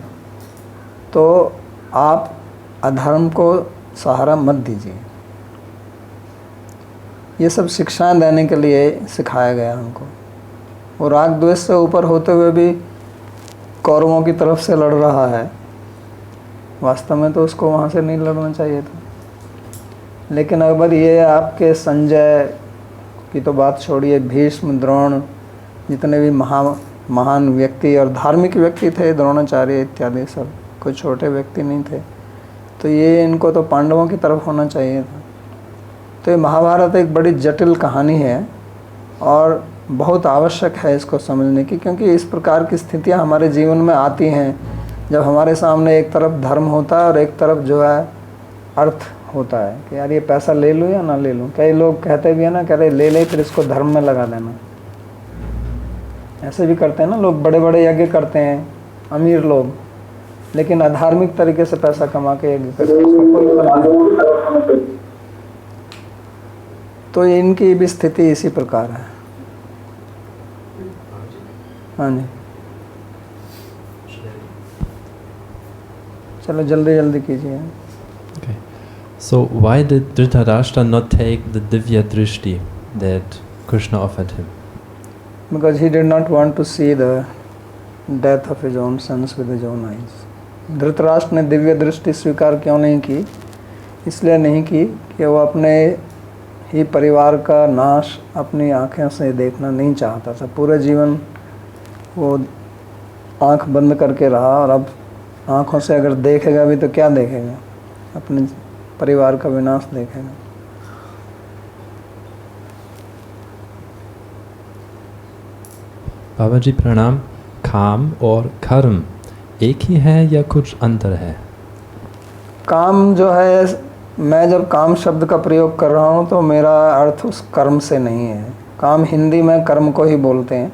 Speaker 1: तो आप अधर्म को सहारा मत दीजिए। ये सब शिक्षाएं देने के लिए सिखाया गया हमको। वो राग द्वेष से ऊपर होते हुए भी कौरवों की तरफ से लड़ रहा है, वास्तव में तो उसको वहाँ से नहीं लड़ना चाहिए था। लेकिन अगर ये आपके संजय की तो बात छोड़िए, भीष्म, द्रोण, जितने भी महान व्यक्ति और धार्मिक व्यक्ति थे, द्रोणाचार्य इत्यादि सब, कोई छोटे व्यक्ति नहीं थे। तो ये इनको तो पांडवों की तरफ होना चाहिए था। तो ये महाभारत एक बड़ी जटिल कहानी है और बहुत आवश्यक है इसको समझने की, क्योंकि इस प्रकार की स्थितियां हमारे जीवन में आती हैं जब हमारे सामने एक तरफ धर्म होता है और एक तरफ जो है अर्थ होता है कि यार ये पैसा ले लूँ या ना ले लूँ। कई लोग कहते भी है ना, कहते ले ले फिर इसको धर्म में लगा देना। ऐसे भी करते हैं ना लोग, बड़े बड़े यज्ञ करते हैं अमीर लोग, लेकिन अधार्मिक तरीके से पैसा कमा के यज्ञ करते हैं, उसका कोई फल नहीं। तो इनकी भी स्थिति इसी प्रकार है। हाँ जी, चलो जल्दी जल्दी कीजिए।
Speaker 2: Okay. So why did Dhritarashtra not take the Divya Drishti that Krishna offered him?
Speaker 1: Because he did not want to see the death of his own sons with his own eyes. Dhritarashtra ने दिव्य दृष्टि स्वीकार क्यों नहीं की? इसलिए नहीं की कि वो अपने ही परिवार का नाश अपनी आँखें से देखना नहीं चाहता था। पूरे जीवन वो आँख बंद करके रहा और अब आँखों से अगर देखेगा भी तो क्या देखेगा? अपने परिवार का विनाश देखेगा।
Speaker 2: बाबा जी प्रणाम। काम और कर्म एक ही है या कुछ अंतर है?
Speaker 1: काम जो है, मैं जब काम शब्द का प्रयोग कर रहा हूँ तो मेरा अर्थ उस कर्म से नहीं है। काम हिंदी में कर्म को ही बोलते हैं।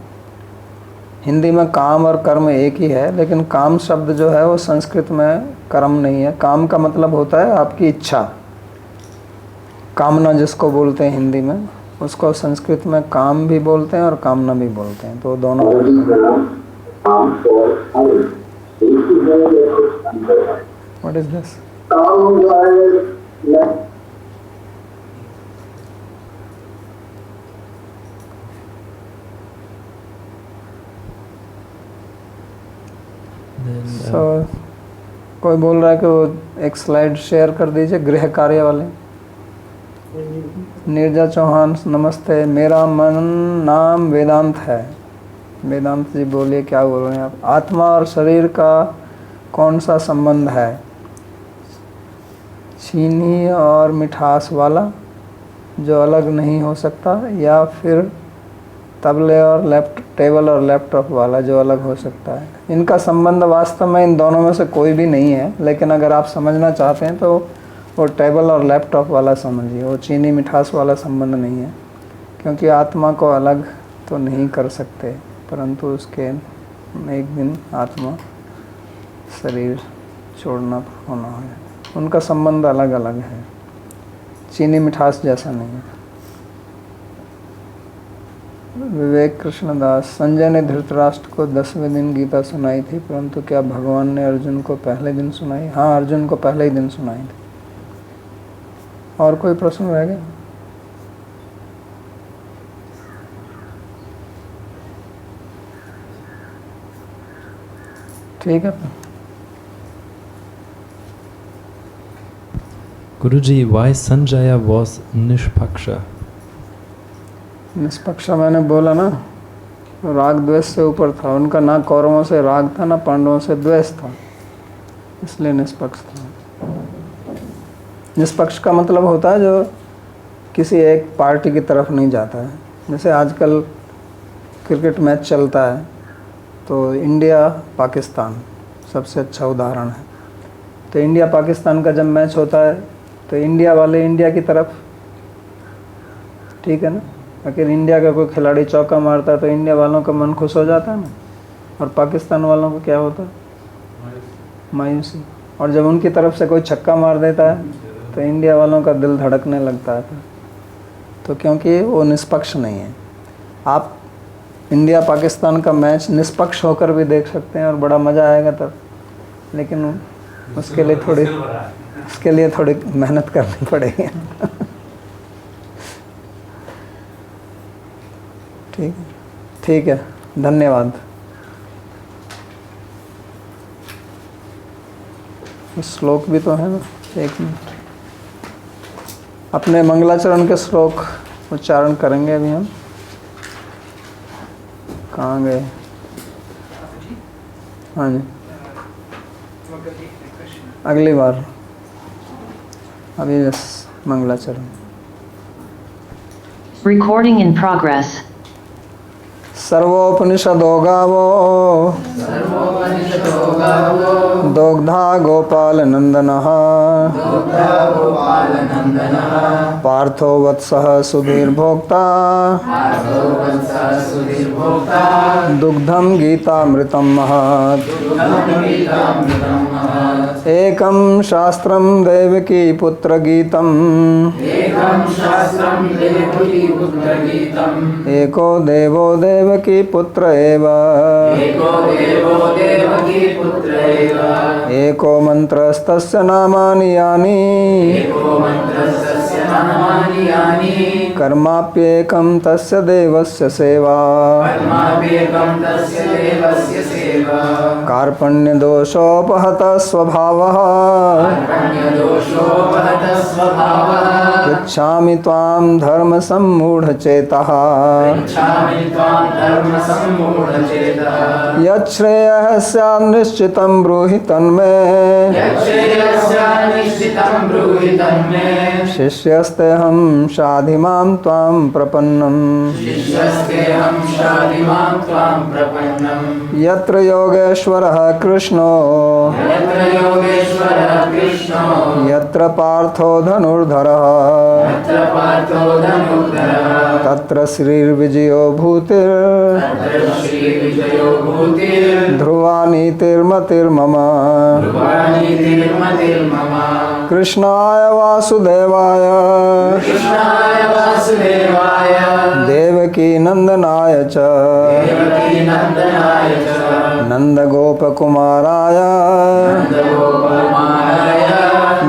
Speaker 1: हिंदी में काम और कर्म एक ही है, लेकिन काम शब्द जो है वो संस्कृत में कर्म नहीं है। काम का मतलब होता है आपकी इच्छा, कामना जिसको बोलते हैं हिंदी में, उसको संस्कृत में काम भी बोलते हैं और कामना भी बोलते हैं। तो दोनों व्हाट इज दिस? कोई बोल रहा है कि वो एक स्लाइड शेयर कर दीजिए, गृह कार्य वाले। नीरजा चौहान नमस्ते, मेरा नाम वेदांत है। वेदांत जी बोलिए, क्या बोल रहे हैं आप? आत्मा और शरीर का कौन सा संबंध है? चीनी और मिठास वाला जो अलग नहीं हो सकता, या फिर तबले और टेबल और लैपटॉप वाला जो अलग हो सकता है? इनका संबंध वास्तव में इन दोनों में से कोई भी नहीं है, लेकिन अगर आप समझना चाहते हैं तो वो टेबल और लैपटॉप वाला समझिए। वो चीनी मिठास वाला संबंध नहीं है, क्योंकि आत्मा को अलग तो नहीं कर सकते, परंतु उसके एक दिन आत्मा शरीर छोड़ना होना है। उनका संबंध अलग अलग है, चीनी मिठास जैसा नहीं है। विवेक कृष्णदास, संजय ने धृतराष्ट्र को 10वें दिन गीता सुनाई थी, परंतु क्या भगवान ने अर्जुन को पहले दिन सुनाई? हाँ, अर्जुन को पहले ही दिन सुनाई थी। और कोई प्रश्न रह गया? ठीक है।
Speaker 2: Guruji, why Sanjaya was Nishpaksha?
Speaker 1: निष्पक्ष मैंने बोला ना, राग द्वेष से ऊपर था। उनका ना कौरवों से राग था ना पांडवों से द्वेष था, इसलिए निष्पक्ष था। निष्पक्ष का मतलब होता है जो किसी एक पार्टी की तरफ नहीं जाता है। जैसे आजकल क्रिकेट मैच चलता है तो इंडिया पाकिस्तान सबसे अच्छा उदाहरण है। तो इंडिया पाकिस्तान का जब मैच होता है तो इंडिया वाले इंडिया की तरफ, ठीक है ना, अगर इंडिया का कोई खिलाड़ी चौका मारता है तो इंडिया वालों का मन खुश हो जाता है ना, और पाकिस्तान वालों को क्या होता है? मायूसी। और जब उनकी तरफ से कोई छक्का मार देता है तो इंडिया वालों का दिल धड़कने लगता है। तो क्योंकि वो निष्पक्ष नहीं है। आप इंडिया पाकिस्तान का मैच निष्पक्ष होकर भी देख सकते हैं और बड़ा मज़ा आएगा तब, लेकिन उसके लिए थोड़ी मेहनत करनी पड़ेगी। ठीक है, धन्यवाद। श्लोक भी तो है ना, एक मिनट। अपने मंगलाचरण के श्लोक उच्चारण करेंगे अभी हम। कहाँ गए? हाँ जी, अगली बार। अभी बस मंगलाचरण।
Speaker 6: Recording in progress.
Speaker 1: सर्वोपनिषदो गावो दोग्धा गोपाल नंदनः पार्थो वत्सः सुधीर्भोक्ता दुग्धं गीतामृतं महत्। एकं शास्त्रं देवकी पुत्र गीतम् एको देवो देवकी पुत्र एव एको मंत्रस्तस्य नामानि यानि कर्माप्येकं तस्य देवस्य सेवा। कार्पण्यदोषोपहतः स्वभावः पृच्छामि त्वां धर्म सम्मूढचेतः। यच्छ्रेयः स्यात् निश्चितं ब्रूहि तन्मे शिष्यस्तेऽहं शाधिमां त्वां प्रपन्नम्। यत्र योगेश्वरः कृष्णो यत्र पार्थो धनुर्धरः तत्र श्रीर्विजयो भूतिर् ध्रुवा नीतिर्मतिर्मम। कृष्णाय वासुदेवाय देवकी नंदनाय च नंदगोपकुमाराय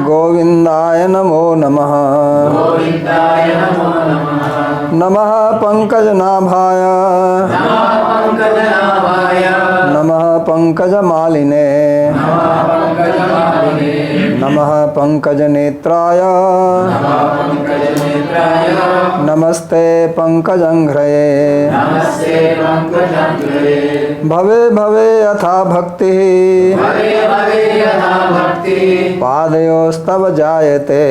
Speaker 1: गोविंदाय नमो नमः। नमः पंकजनाभाय नमः पंकजमालिने नमः पंकजनेत्राय नमस्ते पंकजंघ्रये। भवे भवे यथा भक्तिः पादयोस्तव जायते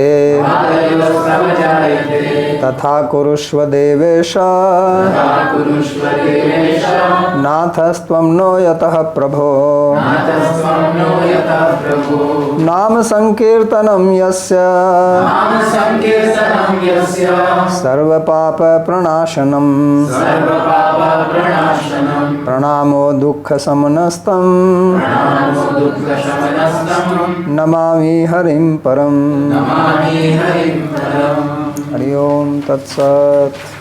Speaker 1: तथा कुरुष्व देवेश नाथस्त्वं नो यतः प्रभो। नाम संकीर्तनं यस्य सर्वपाप प्रणाशनम् प्रणामो दुःख समनस्तं नमामि हरिं परम्। हरि ओम तत्सत्।